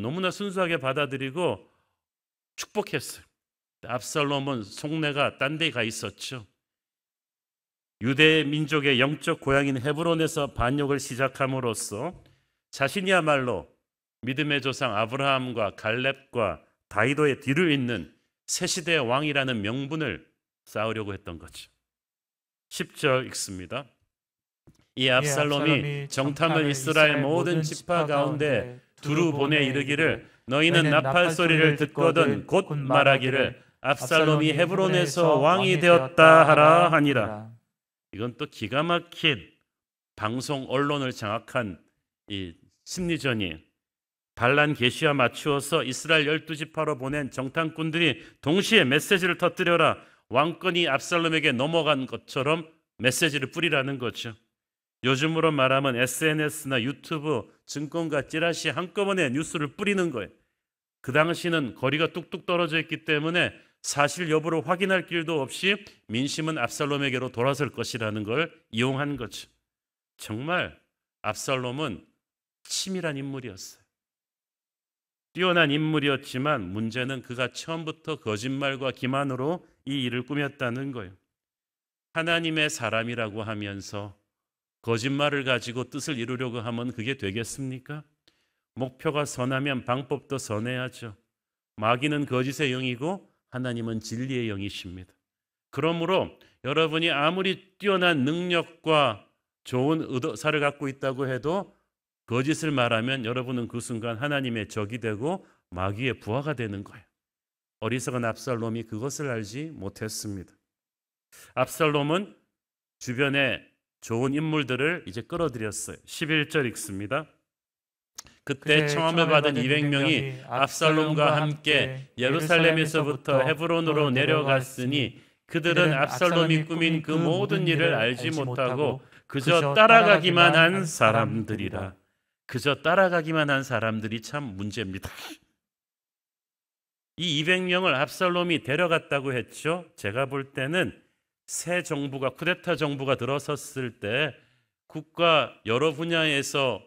너무나 순수하게 받아들이고 축복했어요. 압살롬은 속내가 딴 데 가 있었죠. 유대 민족의 영적 고향인 헤브론에서 반역을 시작함으로써 자신이야말로 믿음의 조상 아브라함과 갈렙과 다윗의 뒤를 잇는 새 시대의 왕이라는 명분을 쌓으려고 했던 거죠. 10절 읽습니다. 이 압살롬이 정탐을 이스라엘 모든 지파 가운데 두루 보내 이르기를 너희는 나팔 소리를 듣거든 곧 말하기를 압살롬이 헤브론에서 왕이 되었다 하라 하니라. 이건 또 기가 막힌 방송 언론을 장악한 이 심리전이에요. 반란 계시와 맞추어서 이스라엘 12지파로 보낸 정탐꾼들이 동시에 메시지를 터뜨려라. 왕권이 압살롬에게 넘어간 것처럼 메시지를 뿌리라는 거죠. 요즘으로 말하면 SNS나 유튜브, 증권가, 찌라시 한꺼번에 뉴스를 뿌리는 거예요. 그 당시는 거리가 뚝뚝 떨어져 있기 때문에 사실 여부를 확인할 길도 없이 민심은 압살롬에게로 돌아설 것이라는 걸 이용한 거죠. 정말 압살롬은 치밀한 인물이었어요. 뛰어난 인물이었지만 문제는 그가 처음부터 거짓말과 기만으로 이 일을 꾸몄다는 거예요. 하나님의 사람이라고 하면서 거짓말을 가지고 뜻을 이루려고 하면 그게 되겠습니까? 목표가 선하면 방법도 선해야죠. 마귀는 거짓의 영이고 하나님은 진리의 영이십니다. 그러므로 여러분이 아무리 뛰어난 능력과 좋은 의도사를 갖고 있다고 해도 거짓을 말하면 여러분은 그 순간 하나님의 적이 되고 마귀의 부하가 되는 거예요. 어리석은 압살롬이 그것을 알지 못했습니다. 압살롬은 주변에 좋은 인물들을 이제 끌어들였어요. 11절 읽습니다. 그때 청함을 받은 200명이 압살롬과 함께 예루살렘에서부터 헤브론으로 내려갔으니 그들은 압살롬이 꾸민 그 모든 일을 알지 못하고 그저 따라가기만 한 사람들이라. 그저 따라가기만 한 사람들이 참 문제입니다. 이 200명을 압살롬이 데려갔다고 했죠. 제가 볼 때는 새 정부가 쿠데타 정부가 들어섰을 때 국가 여러 분야에서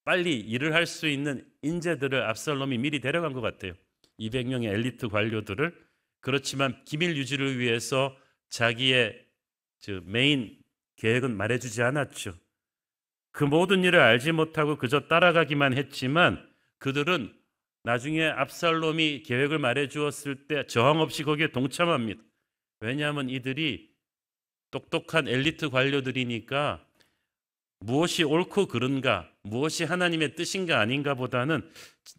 빨리 일을 할 수 있는 인재들을 압살롬이 미리 데려간 것 같아요. 200명의 엘리트 관료들을. 그렇지만 기밀 유지를 위해서 자기의 메인 계획은 말해주지 않았죠. 그 모든 일을 알지 못하고 그저 따라가기만 했지만 그들은 나중에 압살롬이 계획을 말해주었을 때 저항 없이 거기에 동참합니다. 왜냐하면 이들이 똑똑한 엘리트 관료들이니까 무엇이 옳고 그른가, 무엇이 하나님의 뜻인가 아닌가 보다는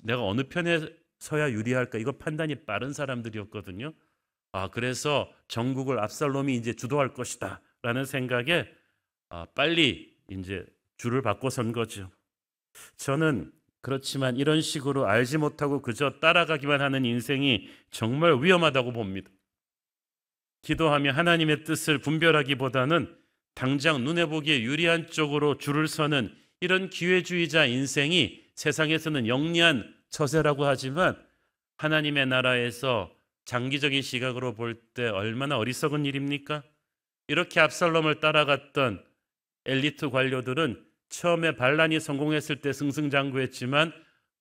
내가 어느 편에 서야 유리할까, 이거 판단이 빠른 사람들이었거든요. 그래서 전국을 압살롬이 이제 주도할 것이다 라는 생각에 빨리 이제 줄을 바꿔 선 거죠. 저는 그렇지만 이런 식으로 알지 못하고 그저 따라가기만 하는 인생이 정말 위험하다고 봅니다. 기도하며 하나님의 뜻을 분별하기보다는 당장 눈에 보기에 유리한 쪽으로 줄을 서는 이런 기회주의자 인생이 세상에서는 영리한 처세라고 하지만 하나님의 나라에서 장기적인 시각으로 볼 때 얼마나 어리석은 일입니까? 이렇게 압살롬을 따라갔던 엘리트 관료들은 처음에 반란이 성공했을 때 승승장구했지만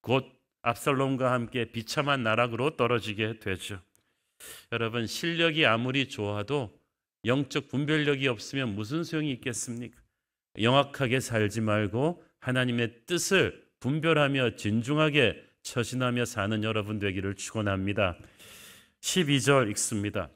곧 압살롬과 함께 비참한 나락으로 떨어지게 되죠. 여러분, 실력이 아무리 좋아도 영적 분별력이 없으면 무슨 소용이 있겠습니까? 영악하게 살지 말고 하나님의 뜻을 분별하며 진중하게 처신하며 사는 여러분 되기를 축원합니다. 12절 읽습니다.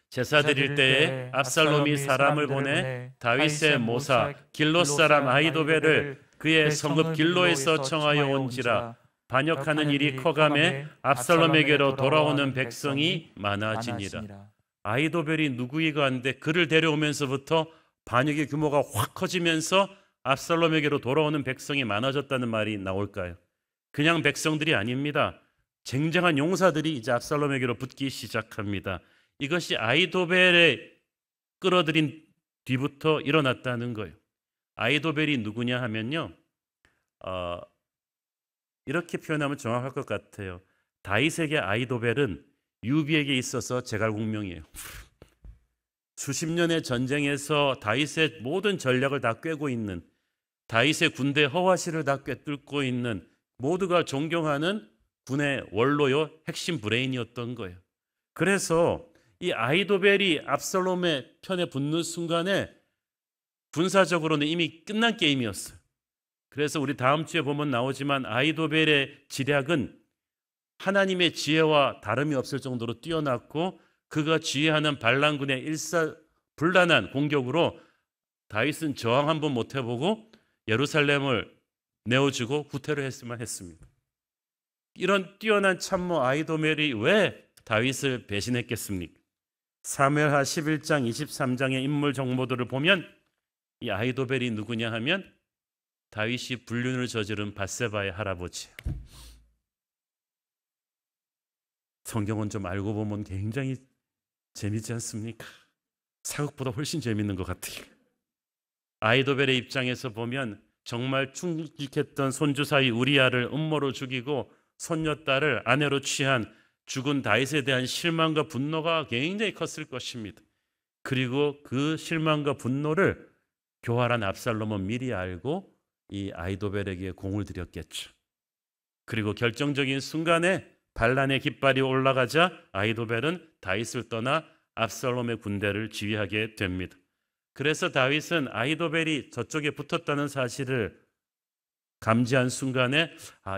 제사 드릴 때에 압살롬이 사람을 보내 다윗의 모사 길롯 사람 아히도벨을 그의 성읍 길로에서 청하여 온지라. 반역하는 일이 커감에 압살롬에게로 돌아오는 백성이 많아지니라. 아히도벨이 누구이가 한데 그를 데려오면서부터 반역의 규모가 확 커지면서 압살롬에게로 돌아오는 백성이 많아졌다는 말이 나올까요? 그냥 백성들이 아닙니다. 쟁쟁한 용사들이 이제 압살롬에게로 붙기 시작합니다. 이것이 아히도벨에 끌어들인 뒤부터 일어났다는 거예요. 아히도벨이 누구냐 하면요, 이렇게 표현하면 정확할 것 같아요. 다윗에게 아히도벨은 유비에게 있어서 제갈공명이에요. 수십 년의 전쟁에서 다윗의 모든 전략을 다 꿰고 있는, 다윗의 군대 허와시를 다 꿰뚫고 있는, 모두가 존경하는 군의 원로요 핵심 브레인이었던 거예요. 그래서 이 아히도벨이 압살롬의 편에 붙는 순간에 군사적으로는 이미 끝난 게임이었어요. 그래서 우리 다음 주에 보면 나오지만 아히도벨의 지략은 하나님의 지혜와 다름이 없을 정도로 뛰어났고, 그가 지휘하는 반란군의 일사불란한 공격으로 다윗은 저항 한번 못 해보고 예루살렘을 내어주고 후퇴를 했으면 했습니다. 이런 뛰어난 참모 아히도벨이 왜 다윗을 배신했겠습니까? 사무엘하 11장 23장의 인물 정보들을 보면 이 아히도벨이 누구냐 하면 다윗이 불륜을 저지른 밧세바의 할아버지예요. 성경은 좀 알고 보면 굉장히 재미지 않습니까? 사극보다 훨씬 재밌는 것 같아요. 아히도벨의 입장에서 보면 정말 충직했던 손주 사위 우리아를 음모로 죽이고 손녀딸을 아내로 취한 죽은 다윗에 대한 실망과 분노가 굉장히 컸을 것입니다. 그리고 그 실망과 분노를 교활한 압살롬은 미리 알고 이 아히도벨에게 공을 들였겠죠. 그리고 결정적인 순간에 반란의 깃발이 올라가자 아히도벨은 다윗을 떠나 압살롬의 군대를 지휘하게 됩니다. 그래서 다윗은 아히도벨이 저쪽에 붙었다는 사실을 감지한 순간에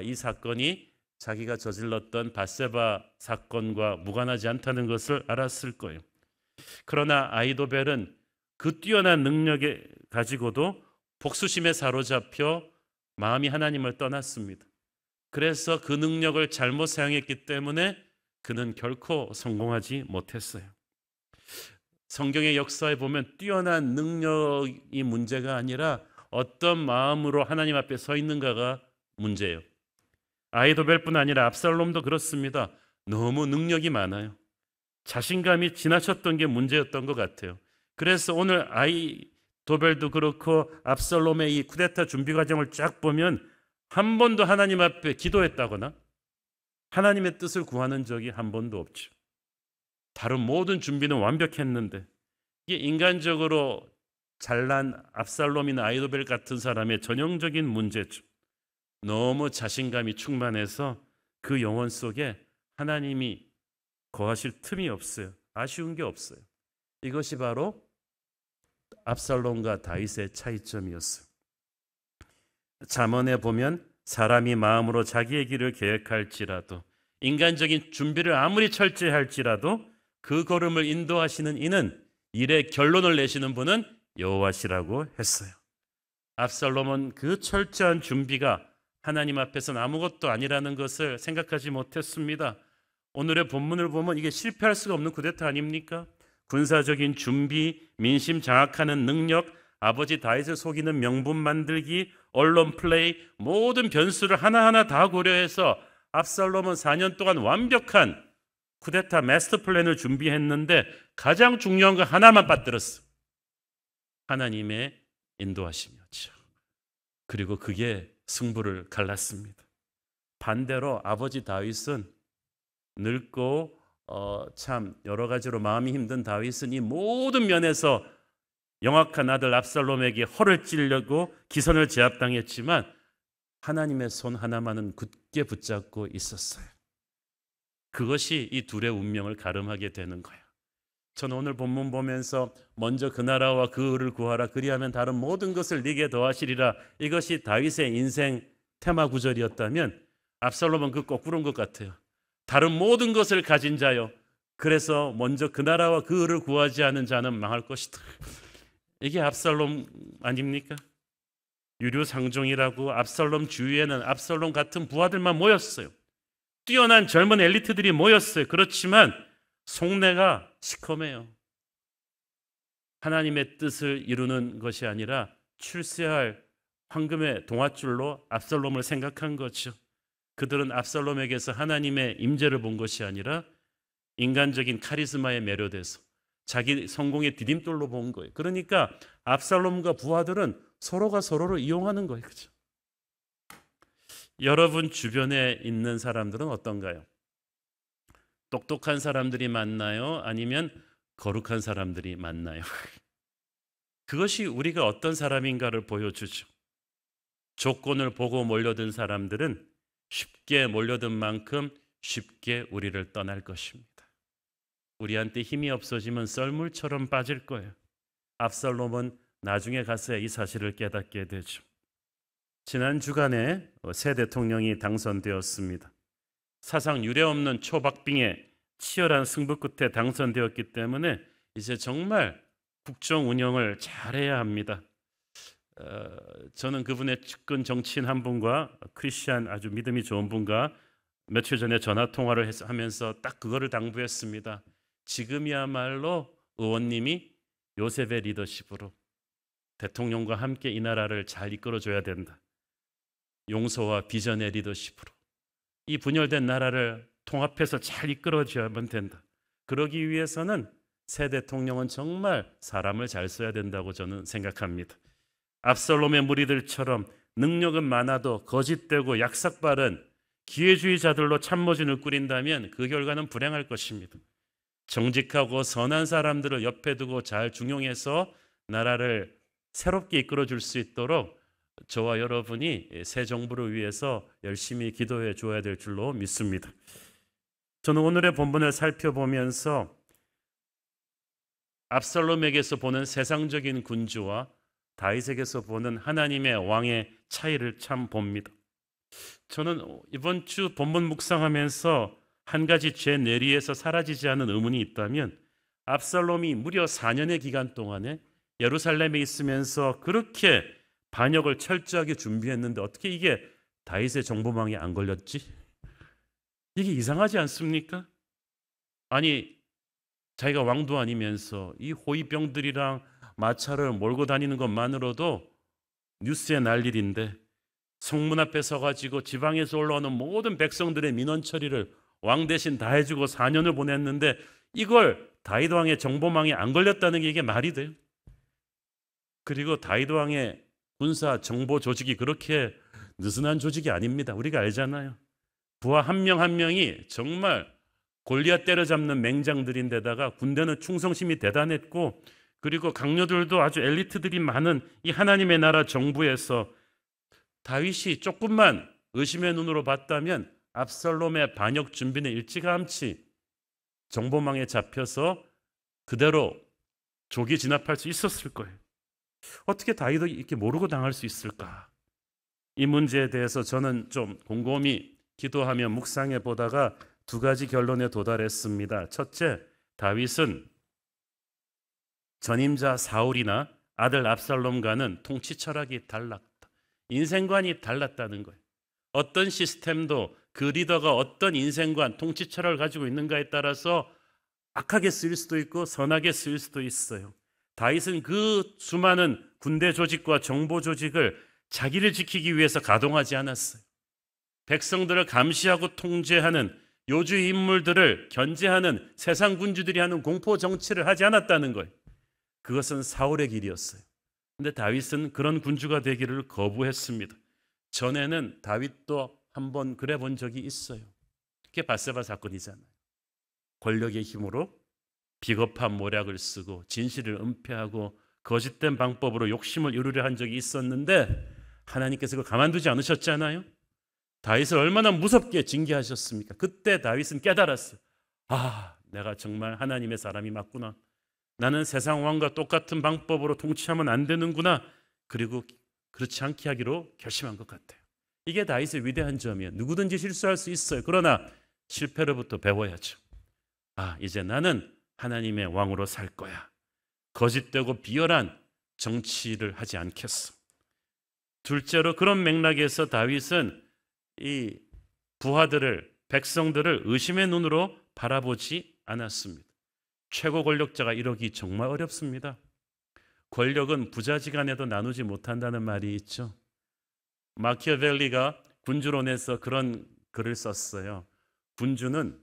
이 사건이 자기가 저질렀던 밧세바 사건과 무관하지 않다는 것을 알았을 거예요. 그러나 아히도벨은 그 뛰어난 능력에 가지고도 복수심에 사로잡혀 마음이 하나님을 떠났습니다. 그래서 그 능력을 잘못 사용했기 때문에 그는 결코 성공하지 못했어요. 성경의 역사에 보면 뛰어난 능력이 문제가 아니라 어떤 마음으로 하나님 앞에 서 있는가가 문제예요. 아히도벨뿐 아니라 압살롬도 그렇습니다. 너무 능력이 많아요. 자신감이 지나쳤던 게 문제였던 것 같아요. 그래서 오늘 아히도벨도 그렇고 압살롬의 이 쿠데타 준비 과정을 쫙 보면 한 번도 하나님 앞에 기도했다거나 하나님의 뜻을 구하는 적이 한 번도 없죠. 다른 모든 준비는 완벽했는데 이게 인간적으로 잘난 압살롬이나 아히도벨 같은 사람의 전형적인 문제죠. 너무 자신감이 충만해서 그 영혼 속에 하나님이 거하실 틈이 없어요. 아쉬운 게 없어요. 이것이 바로 압살롬과 다윗의 차이점이었어요. 잠언에 보면 사람이 마음으로 자기의 길을 계획할지라도, 인간적인 준비를 아무리 철저히 할지라도 그 걸음을 인도하시는 이는 일의 결론을 내시는 분은 여호와시라고 했어요. 압살롬은 그 철저한 준비가 하나님 앞에서는 아무것도 아니라는 것을 생각하지 못했습니다. 오늘의 본문을 보면 이게 실패할 수가 없는 쿠데타 아닙니까? 군사적인 준비, 민심 장악하는 능력, 아버지 다윗을 속이는 명분 만들기, 언론 플레이, 모든 변수를 하나하나 다 고려해서 압살롬은 4년 동안 완벽한 쿠데타 마스터 플랜을 준비했는데 가장 중요한 거 하나만 빠뜨렸어. 하나님의 인도하심이었죠. 그리고 그게 승부를 갈랐습니다. 반대로 아버지 다윗은 늙고 참 여러 가지로 마음이 힘든 다윗은 이 모든 면에서 영악한 아들 압살롬에게 허를 찔려고 기선을 제압당했지만 하나님의 손 하나만은 굳게 붙잡고 있었어요. 그것이 이 둘의 운명을 가름하게 되는 거예요. 저는 오늘 본문 보면서 먼저 그 나라와 그 의를 구하라, 그리하면 다른 모든 것을 네게 더하시리라, 이것이 다윗의 인생 테마 구절이었다면 압살롬은 그 거꾸로인 것 같아요. 다른 모든 것을 가진 자요, 그래서 먼저 그 나라와 그 의를 구하지 않은 자는 망할 것이다. 이게 압살롬 아닙니까? 유류상종이라고 압살롬 주위에는 압살롬 같은 부하들만 모였어요. 뛰어난 젊은 엘리트들이 모였어요. 그렇지만 속내가 시커매요. 하나님의 뜻을 이루는 것이 아니라 출세할 황금의 동아줄로 압살롬을 생각한 거죠. 그들은 압살롬에게서 하나님의 임재를 본 것이 아니라 인간적인 카리스마에 매료돼서 자기 성공의 디딤돌로 본 거예요. 그러니까 압살롬과 부하들은 서로가 서로를 이용하는 거예요. 그죠? 여러분 주변에 있는 사람들은 어떤가요? 똑똑한 사람들이 많나요? 아니면 거룩한 사람들이 많나요? 그것이 우리가 어떤 사람인가를 보여주죠. 조건을 보고 몰려든 사람들은 쉽게 몰려든 만큼 쉽게 우리를 떠날 것입니다. 우리한테 힘이 없어지면 썰물처럼 빠질 거예요. 압살롬은 나중에 가서 이 사실을 깨닫게 되죠. 지난 주간에 새 대통령이 당선되었습니다. 사상 유례없는 초박빙의 치열한 승부 끝에 당선되었기 때문에 이제 정말 국정 운영을 잘해야 합니다. 저는 그분의 측근 정치인 한 분과 크리스찬 아주 믿음이 좋은 분과 며칠 전에 전화 통화를 하면서 딱 그거를 당부했습니다. 지금이야말로 의원님이 요셉의 리더십으로 대통령과 함께 이 나라를 잘 이끌어줘야 된다. 용서와 비전의 리더십으로 이 분열된 나라를 통합해서 잘 이끌어줘야만 된다. 그러기 위해서는 새 대통령은 정말 사람을 잘 써야 된다고 저는 생각합니다. 압살롬의 무리들처럼 능력은 많아도 거짓되고 약삭빠른 기회주의자들로 참모진을 꾸린다면 그 결과는 불행할 것입니다. 정직하고 선한 사람들을 옆에 두고 잘 중용해서 나라를 새롭게 이끌어줄 수 있도록 저와 여러분이 새 정부를 위해서 열심히 기도해 줘야 될 줄로 믿습니다. 저는 오늘의 본문을 살펴보면서 압살롬에게서 보는 세상적인 군주와 다윗에게서 보는 하나님의 왕의 차이를 참 봅니다. 저는 이번 주 본문 묵상하면서 한 가지 제 뇌리에서 사라지지 않은 의문이 있다면 압살롬이 무려 4년의 기간 동안에 예루살렘에 있으면서 그렇게 반역을 철저하게 준비했는데 어떻게 이게 다윗의 정보망에 안 걸렸지? 이게 이상하지 않습니까? 아니 자기가 왕도 아니면서 이 호위병들이랑 마차를 몰고 다니는 것만으로도 뉴스에 날 일인데 성문 앞에 서가지고 지방에서 올라오는 모든 백성들의 민원 처리를 왕 대신 다 해주고 4년을 보냈는데 이걸 다윗 왕의 정보망에 안 걸렸다는 게 이게 말이 돼요? 그리고 다윗 왕의 군사 정보 조직이 그렇게 느슨한 조직이 아닙니다. 우리가 알잖아요. 부하 한 명 한 명이 정말 골리앗 때려잡는 맹장들인데다가 군대는 충성심이 대단했고 그리고 강요들도 아주 엘리트들이 많은 이 하나님의 나라 정부에서 다윗이 조금만 의심의 눈으로 봤다면 압살롬의 반역 준비는 일찌감치 정보망에 잡혀서 그대로 조기 진압할 수 있었을 거예요. 어떻게 다윗이 이렇게 모르고 당할 수 있을까? 이 문제에 대해서 저는 좀 곰곰이 기도하며 묵상해 보다가 두 가지 결론에 도달했습니다. 첫째, 다윗은 전임자 사울이나 아들 압살롬과는 통치 철학이 달랐다. 인생관이 달랐다는 거예요. 어떤 시스템도 그 리더가 어떤 인생관, 통치 철학을 가지고 있는가에 따라서 악하게 쓰일 수도 있고 선하게 쓰일 수도 있어요. 다윗은 그 수많은 군대 조직과 정보 조직을 자기를 지키기 위해서 가동하지 않았어요. 백성들을 감시하고 통제하는 요주의 인물들을 견제하는 세상 군주들이 하는 공포 정치를 하지 않았다는 거예요. 그것은 사울의 길이었어요. 근데 다윗은 그런 군주가 되기를 거부했습니다. 전에는 다윗도 한번 그래 본 적이 있어요. 그게 밧세바 사건이잖아요. 권력의 힘으로 비겁한 모략을 쓰고 진실을 은폐하고 거짓된 방법으로 욕심을 이루려 한 적이 있었는데 하나님께서 그걸 가만두지 않으셨잖아요. 다윗을 얼마나 무섭게 징계하셨습니까? 그때 다윗은 깨달았어요. 아, 내가 정말 하나님의 사람이 맞구나. 나는 세상 왕과 똑같은 방법으로 통치하면 안 되는구나. 그리고 그렇지 않게 하기로 결심한 것 같아요. 이게 다윗의 위대한 점이에요. 누구든지 실수할 수 있어요. 그러나 실패로부터 배워야죠. 아, 이제 나는 하나님의 왕으로 살 거야. 거짓되고 비열한 정치를 하지 않겠어. 둘째로 그런 맥락에서 다윗은 이 부하들을, 백성들을 의심의 눈으로 바라보지 않았습니다. 최고 권력자가 이러기 정말 어렵습니다. 권력은 부자지간에도 나누지 못한다는 말이 있죠. 마키아벨리가 군주론에서 그런 글을 썼어요. 군주는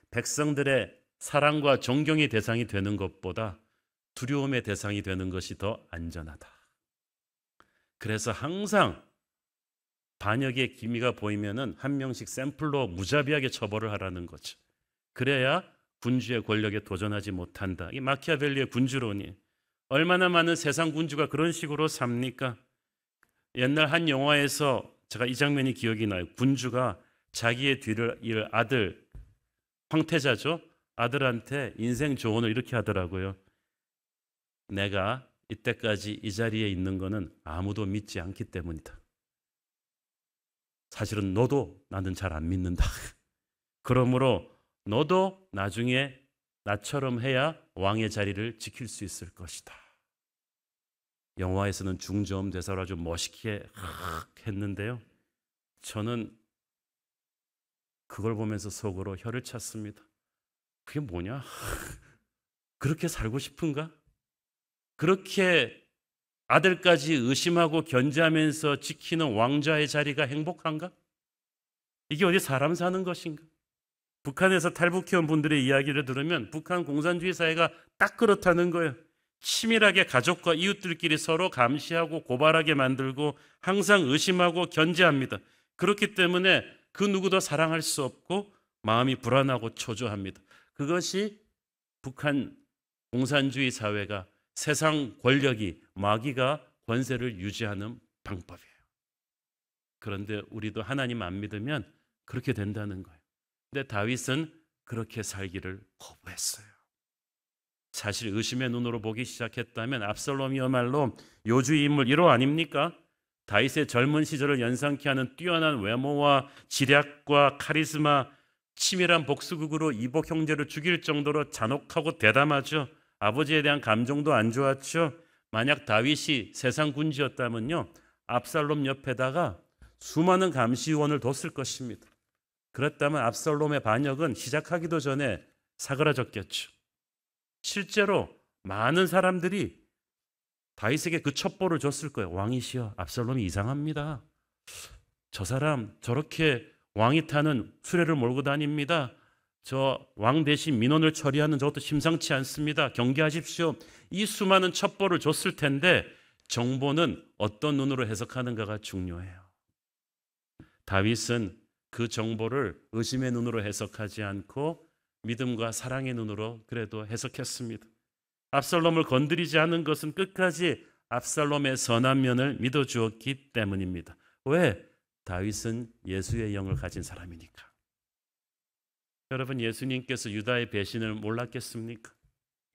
백성들의 사랑과 존경의 대상이 되는 것보다 두려움의 대상이 되는 것이 더 안전하다. 그래서 항상 반역의 기미가 보이면은 한 명씩 샘플로 무자비하게 처벌을 하라는 거죠. 그래야 군주의 권력에 도전하지 못한다. 이 마키아벨리의 군주론이 얼마나 많은 세상 군주가 그런 식으로 삽니까? 옛날 한 영화에서 제가 이 장면이 기억이 나요. 군주가 자기의 뒤를 이을 아들, 황태자죠. 아들한테 인생 조언을 이렇게 하더라고요. 내가 이때까지 이 자리에 있는 거는 아무도 믿지 않기 때문이다. 사실은 너도 나는 잘 안 믿는다. 그러므로 너도 나중에 나처럼 해야 왕의 자리를 지킬 수 있을 것이다. 영화에서는 중저음 대사로 아주 멋있게 했는데요. 저는 그걸 보면서 속으로 혀를 찼습니다. 그게 뭐냐? 그렇게 살고 싶은가? 그렇게 아들까지 의심하고 견제하면서 지키는 왕좌의 자리가 행복한가? 이게 어디 사람 사는 것인가? 북한에서 탈북해온 분들의 이야기를 들으면 북한 공산주의 사회가 딱 그렇다는 거예요. 치밀하게 가족과 이웃들끼리 서로 감시하고 고발하게 만들고 항상 의심하고 견제합니다. 그렇기 때문에 그 누구도 사랑할 수 없고 마음이 불안하고 초조합니다. 그것이 북한 공산주의 사회가 세상 권력이 마귀가 권세를 유지하는 방법이에요. 그런데 우리도 하나님 안 믿으면 그렇게 된다는 거예요. 근데 다윗은 그렇게 살기를 거부했어요. 사실 의심의 눈으로 보기 시작했다면 압살롬이야말로 요주의 인물 1호 아닙니까? 다윗의 젊은 시절을 연상케 하는 뛰어난 외모와 지략과 카리스마, 치밀한 복수극으로 이복 형제를 죽일 정도로 잔혹하고 대담하죠. 아버지에 대한 감정도 안 좋았죠. 만약 다윗이 세상 군주였다면요, 압살롬 옆에다가 수많은 감시원을 뒀을 것입니다. 그렇다면 압살롬의 반역은 시작하기도 전에 사그라졌겠죠. 실제로 많은 사람들이 다윗에게 그 첩보를 줬을 거예요. 왕이시여, 압살롬이 이상합니다. 저 사람 저렇게 왕이 타는 수레를 몰고 다닙니다. 저 왕 대신 민원을 처리하는 저것도 심상치 않습니다. 경계하십시오. 이 수많은 첩보를 줬을 텐데 정보는 어떤 눈으로 해석하는가가 중요해요. 다윗은 그 정보를 의심의 눈으로 해석하지 않고 믿음과 사랑의 눈으로 그래도 해석했습니다. 압살롬을 건드리지 않은 것은 끝까지 압살롬의 선한 면을 믿어주었기 때문입니다. 왜? 다윗은 예수의 영을 가진 사람이니까. 여러분, 예수님께서 유다의 배신을 몰랐겠습니까?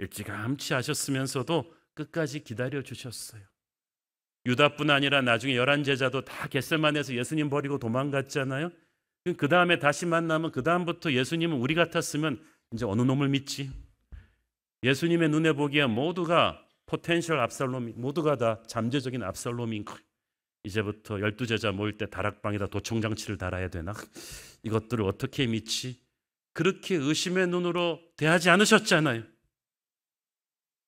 일찌감치 하셨으면서도 끝까지 기다려 주셨어요. 유다뿐 아니라 나중에 11제자도 다 겟세마네에서 예수님 버리고 도망갔잖아요. 그 다음에 다시 만나면 그 다음부터 예수님은 우리 같았으면 이제 어느 놈을 믿지? 예수님의 눈에 보기에 모두가 포텐셜 압살롬이, 모두가 다 잠재적인 압살롬인 거예요. 이제부터 12제자 모일 때 다락방에다 도청장치를 달아야 되나? 이것들을 어떻게 믿지? 그렇게 의심의 눈으로 대하지 않으셨잖아요.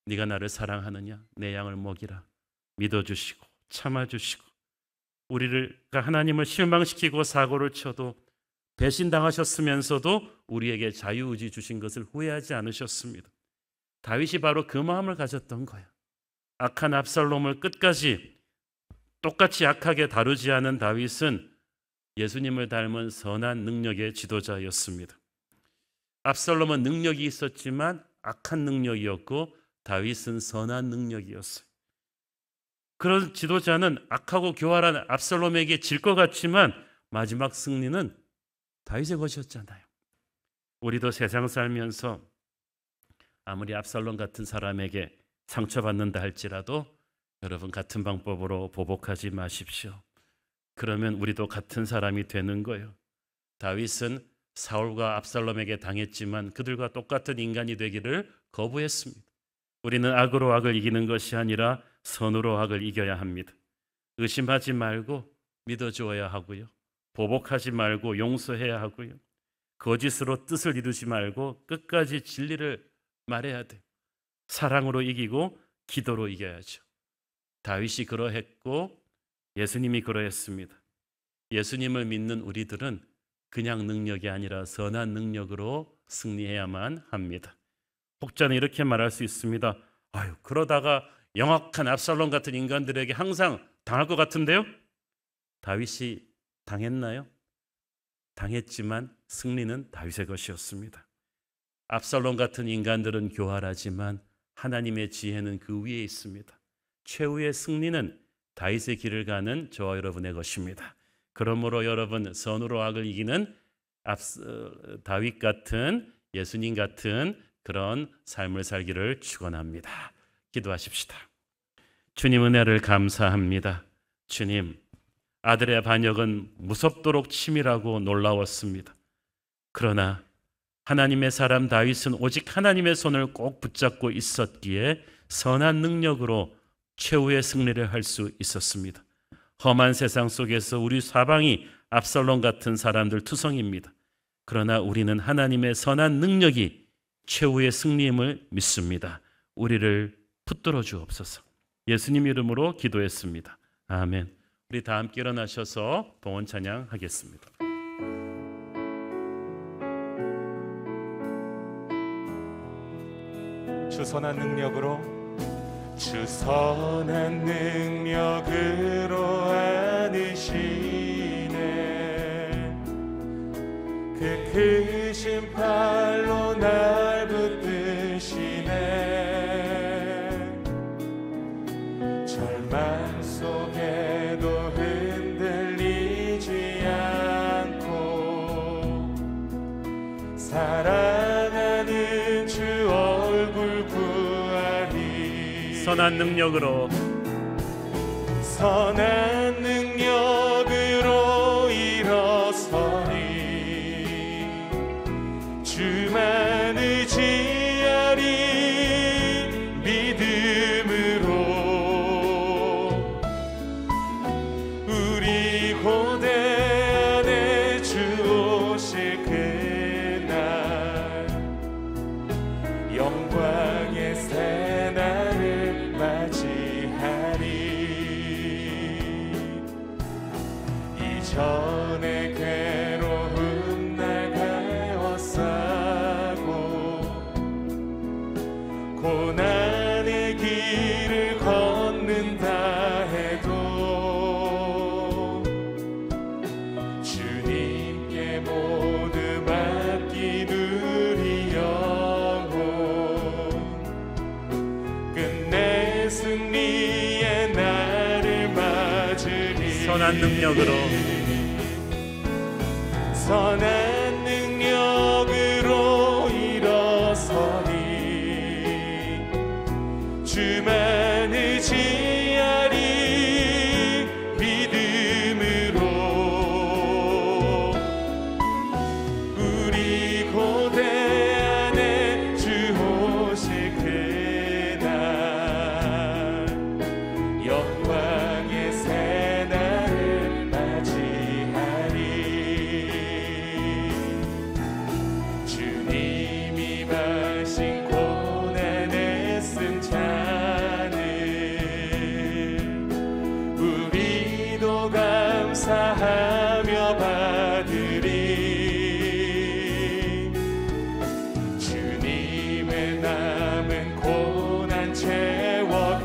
네가 나를 사랑하느냐? 내 양을 먹이라. 믿어주시고 참아주시고 우리가 하나님을 실망시키고 사고를 쳐도 배신당하셨으면서도 우리에게 자유의지 주신 것을 후회하지 않으셨습니다. 다윗이 바로 그 마음을 가졌던 거예요. 악한 압살롬을 끝까지 똑같이 악하게 다루지 않은 다윗은 예수님을 닮은 선한 능력의 지도자였습니다. 압살롬은 능력이 있었지만 악한 능력이었고 다윗은 선한 능력이었어요. 그런 지도자는 악하고 교활한 압살롬에게 질 것 같지만 마지막 승리는 다윗의 것이었잖아요. 우리도 세상 살면서 아무리 압살롬 같은 사람에게 상처받는다 할지라도 여러분, 같은 방법으로 보복하지 마십시오. 그러면 우리도 같은 사람이 되는 거예요. 다윗은 사울과 압살롬에게 당했지만 그들과 똑같은 인간이 되기를 거부했습니다. 우리는 악으로 악을 이기는 것이 아니라 선으로 악을 이겨야 합니다. 의심하지 말고 믿어주어야 하고요. 보복하지 말고 용서해야 하고요. 거짓으로 뜻을 이루지 말고 끝까지 진리를 말해야 돼요. 사랑으로 이기고 기도로 이겨야죠. 다윗이 그러했고 예수님이 그러했습니다. 예수님을 믿는 우리들은 그냥 능력이 아니라 선한 능력으로 승리해야만 합니다. 혹자는 이렇게 말할 수 있습니다. 아유, 그러다가 영악한 압살롬 같은 인간들에게 항상 당할 것 같은데요? 다윗이 당했나요? 당했지만 승리는 다윗의 것이었습니다. 압살롬 같은 인간들은 교활하지만 하나님의 지혜는 그 위에 있습니다. 최후의 승리는 다윗의 길을 가는 저와 여러분의 것입니다. 그러므로 여러분, 선으로 악을 이기는 다윗 같은, 예수님 같은 그런 삶을 살기를 축원합니다. 기도하십시다. 주님, 은혜를 감사합니다. 주님, 아들의 반역은 무섭도록 치밀하고 놀라웠습니다. 그러나 하나님의 사람 다윗은 오직 하나님의 손을 꼭 붙잡고 있었기에 선한 능력으로 최후의 승리를 할 수 있었습니다. 험한 세상 속에서 우리 사방이 압살롬 같은 사람들 투성입니다. 그러나 우리는 하나님의 선한 능력이 최후의 승리임을 믿습니다. 우리를 붙들어 주옵소서. 예수님 이름으로 기도했습니다. 아멘. 우리 다 함께 일어나셔서 봉헌 찬양하겠습니다. 주 선한 능력으로, 주 선한 능력으로 안으시네. 그 크신 팔로 날 붙드시네. 절망 속에도 흔들리지 않고 사랑하는 주 얼굴 구하리. 선한 능력으로, 선한 능력으로 일어서리. 주만 의지하리. 믿음으로 우리 고대 안에 주 오실 그날 영광의 새날을 맞이하리. 이전의 괴로움 날 가워싸고 고난의 길을 걷는다 해도 주님께 모두 맡긴 우리 영혼 끝내 승리의 날을 맞으리. 선한 능력으로, 선한 능력으로 일어서리. 주만 의지하리. 믿음으로 우리 고대 안에 주 오실 그날 영광의 새날을 맞이하리. 주님이 마신 고난의 쓴 잔을 우리도 감사하며 받으리. 주님의 남은 고난 채워가며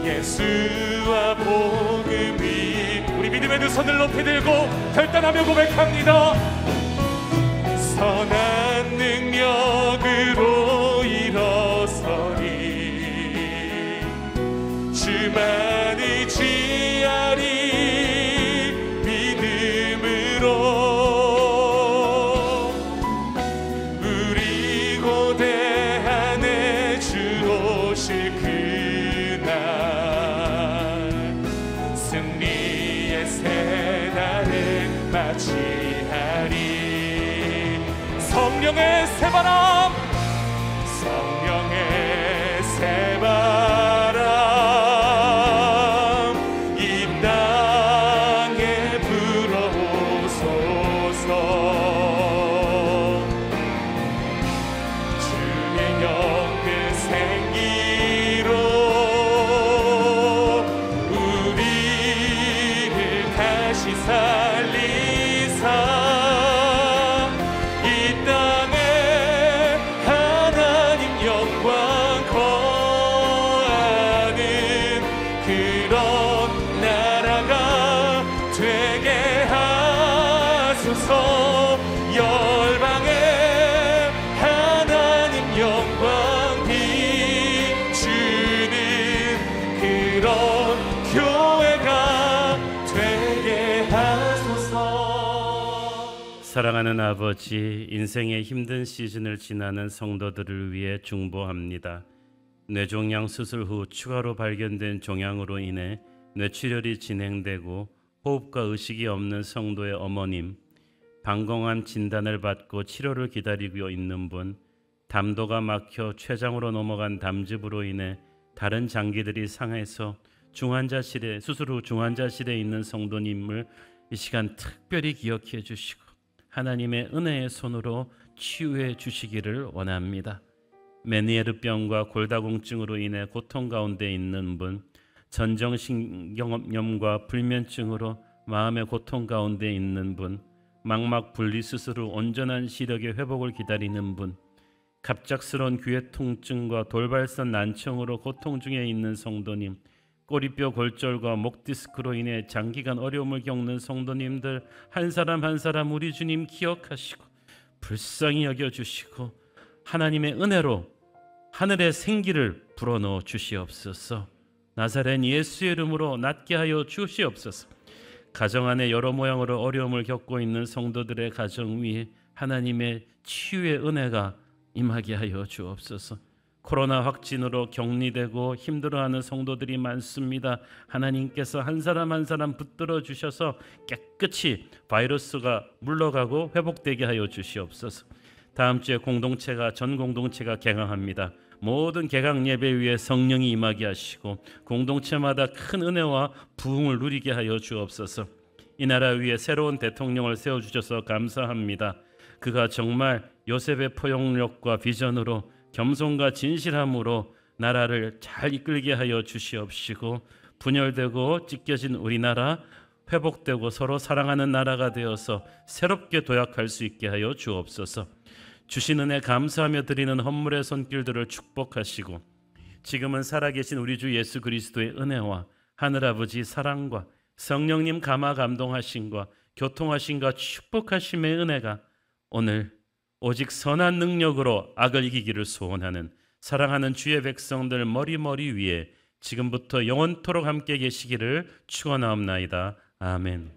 예수와 복음이. 우리 믿음의 두 손을 높이 들고 결단하며 고백합니다. 선한 능력으로 일어서리. 주만 의지하리. 믿음으로 우리 고대 안에 주 오실 그날 승리의 새날을 맞이하리. 성령의 새바람, 성령의 새바람 이 땅에 불어오소서. 주의 영그 생기로 우리를 다시 살리사 이 땅에 하나님 영광 거하는 그런 나라가 되게 하소서. 사랑하는 아버지, 인생의 힘든 시즌을 지나는 성도들을 위해 중보합니다. 뇌종양 수술 후 추가로 발견된 종양으로 인해 뇌출혈이 진행되고 호흡과 의식이 없는 성도의 어머님, 방광암 진단을 받고 치료를 기다리고 있는 분, 담도가 막혀 췌장으로 넘어간 담즙으로 인해 다른 장기들이 상해서 중환자실에 수술 후 중환자실에 있는 성도님을 이 시간 특별히 기억해 주시고 하나님의 은혜의 손으로 치유해 주시기를 원합니다. 메니에르병과 골다공증으로 인해 고통 가운데 있는 분, 전정신경염과 불면증으로 마음의 고통 가운데 있는 분, 망막 분리 수술 후 온전한 시력의 회복을 기다리는 분, 갑작스러운 귀의 통증과 돌발성 난청으로 고통 중에 있는 성도님, 꼬리뼈 골절과 목 디스크로 인해 장기간 어려움을 겪는 성도님들 한 사람 한 사람 우리 주님 기억하시고 불쌍히 여겨주시고 하나님의 은혜로 하늘의 생기를 불어넣어 주시옵소서. 나사렛 예수의 이름으로 낫게 하여 주시옵소서. 가정 안에 여러 모양으로 어려움을 겪고 있는 성도들의 가정 위에 하나님의 치유의 은혜가 임하게 하여 주옵소서. 코로나 확진으로 격리되고 힘들어하는 성도들이 많습니다. 하나님께서 한 사람 한 사람 붙들어 주셔서 깨끗이 바이러스가 물러가고 회복되게 하여 주시옵소서. 다음 주에 전 공동체가 개강합니다. 모든 개강 예배 위에 성령이 임하게 하시고 공동체마다 큰 은혜와 부흥을 누리게 하여 주옵소서. 이 나라 위에 새로운 대통령을 세워주셔서 감사합니다. 그가 정말 요셉의 포용력과 비전으로 겸손과 진실함으로 나라를 잘 이끌게 하여 주시옵시고 분열되고 찢겨진 우리나라 회복되고 서로 사랑하는 나라가 되어서 새롭게 도약할 수 있게 하여 주옵소서. 주신 은혜 감사하며 드리는 헌물의 손길들을 축복하시고 지금은 살아계신 우리 주 예수 그리스도의 은혜와 하늘아버지 사랑과 성령님 감화 감동하심과 교통하심과 축복하심의 은혜가 오늘 오직 선한 능력으로 악을 이기기를 소원하는 사랑하는 주의 백성들 머리 위에 지금부터 영원토록 함께 계시기를 축원하옵나이다. 아멘.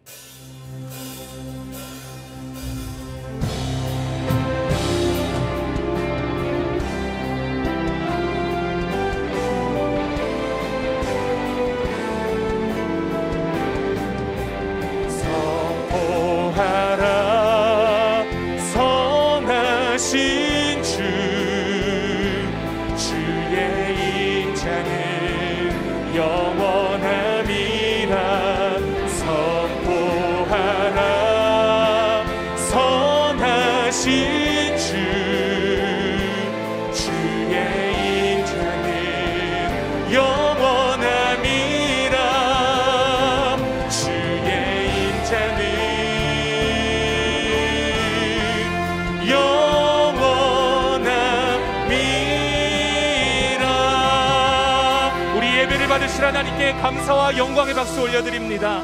받으실 하나님께 감사와 영광의 박수 올려드립니다.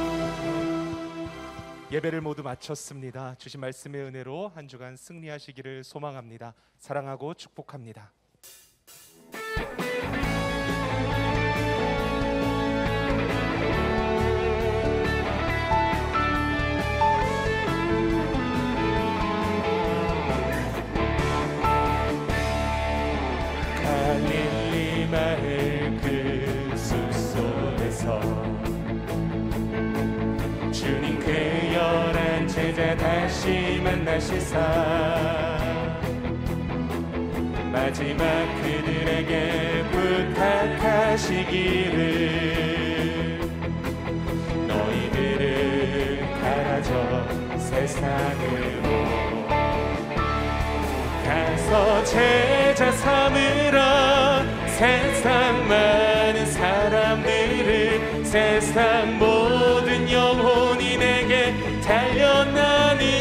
예배를 모두 마쳤습니다. 주신 말씀의 은혜로 한 주간 승리하시기를 소망합니다. 사랑하고 축복합니다. 갈릴리 마을 그 숲속에서 주님 그 열한 제자 다시 만나시사 마지막 그들에게 부탁하시기를 너희들은 가라져 세상으로 가서 제자 삼으라. 세상 많은 사람들을 세상 모든 영혼이 내게 달렸나니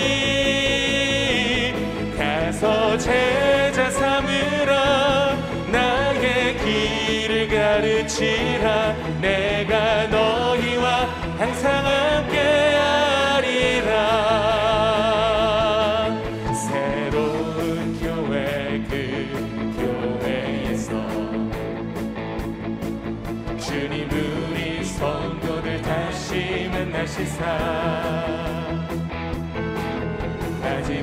가서 제자 삼으라. 나의 길을 가르치라. 내가 너희와 항상 함께하리라. 새로운 교회 그 교회에서 주님 우리 성도들 다시 만나시사 마지막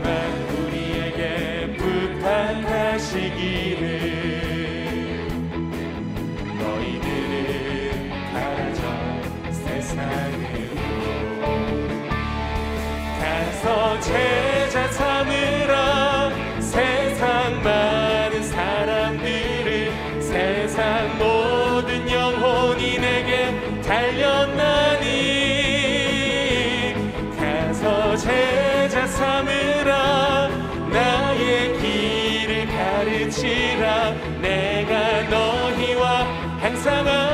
달렸나니 가서 제자 삼으라 나의 길을 가르치라 내가 너희와 항상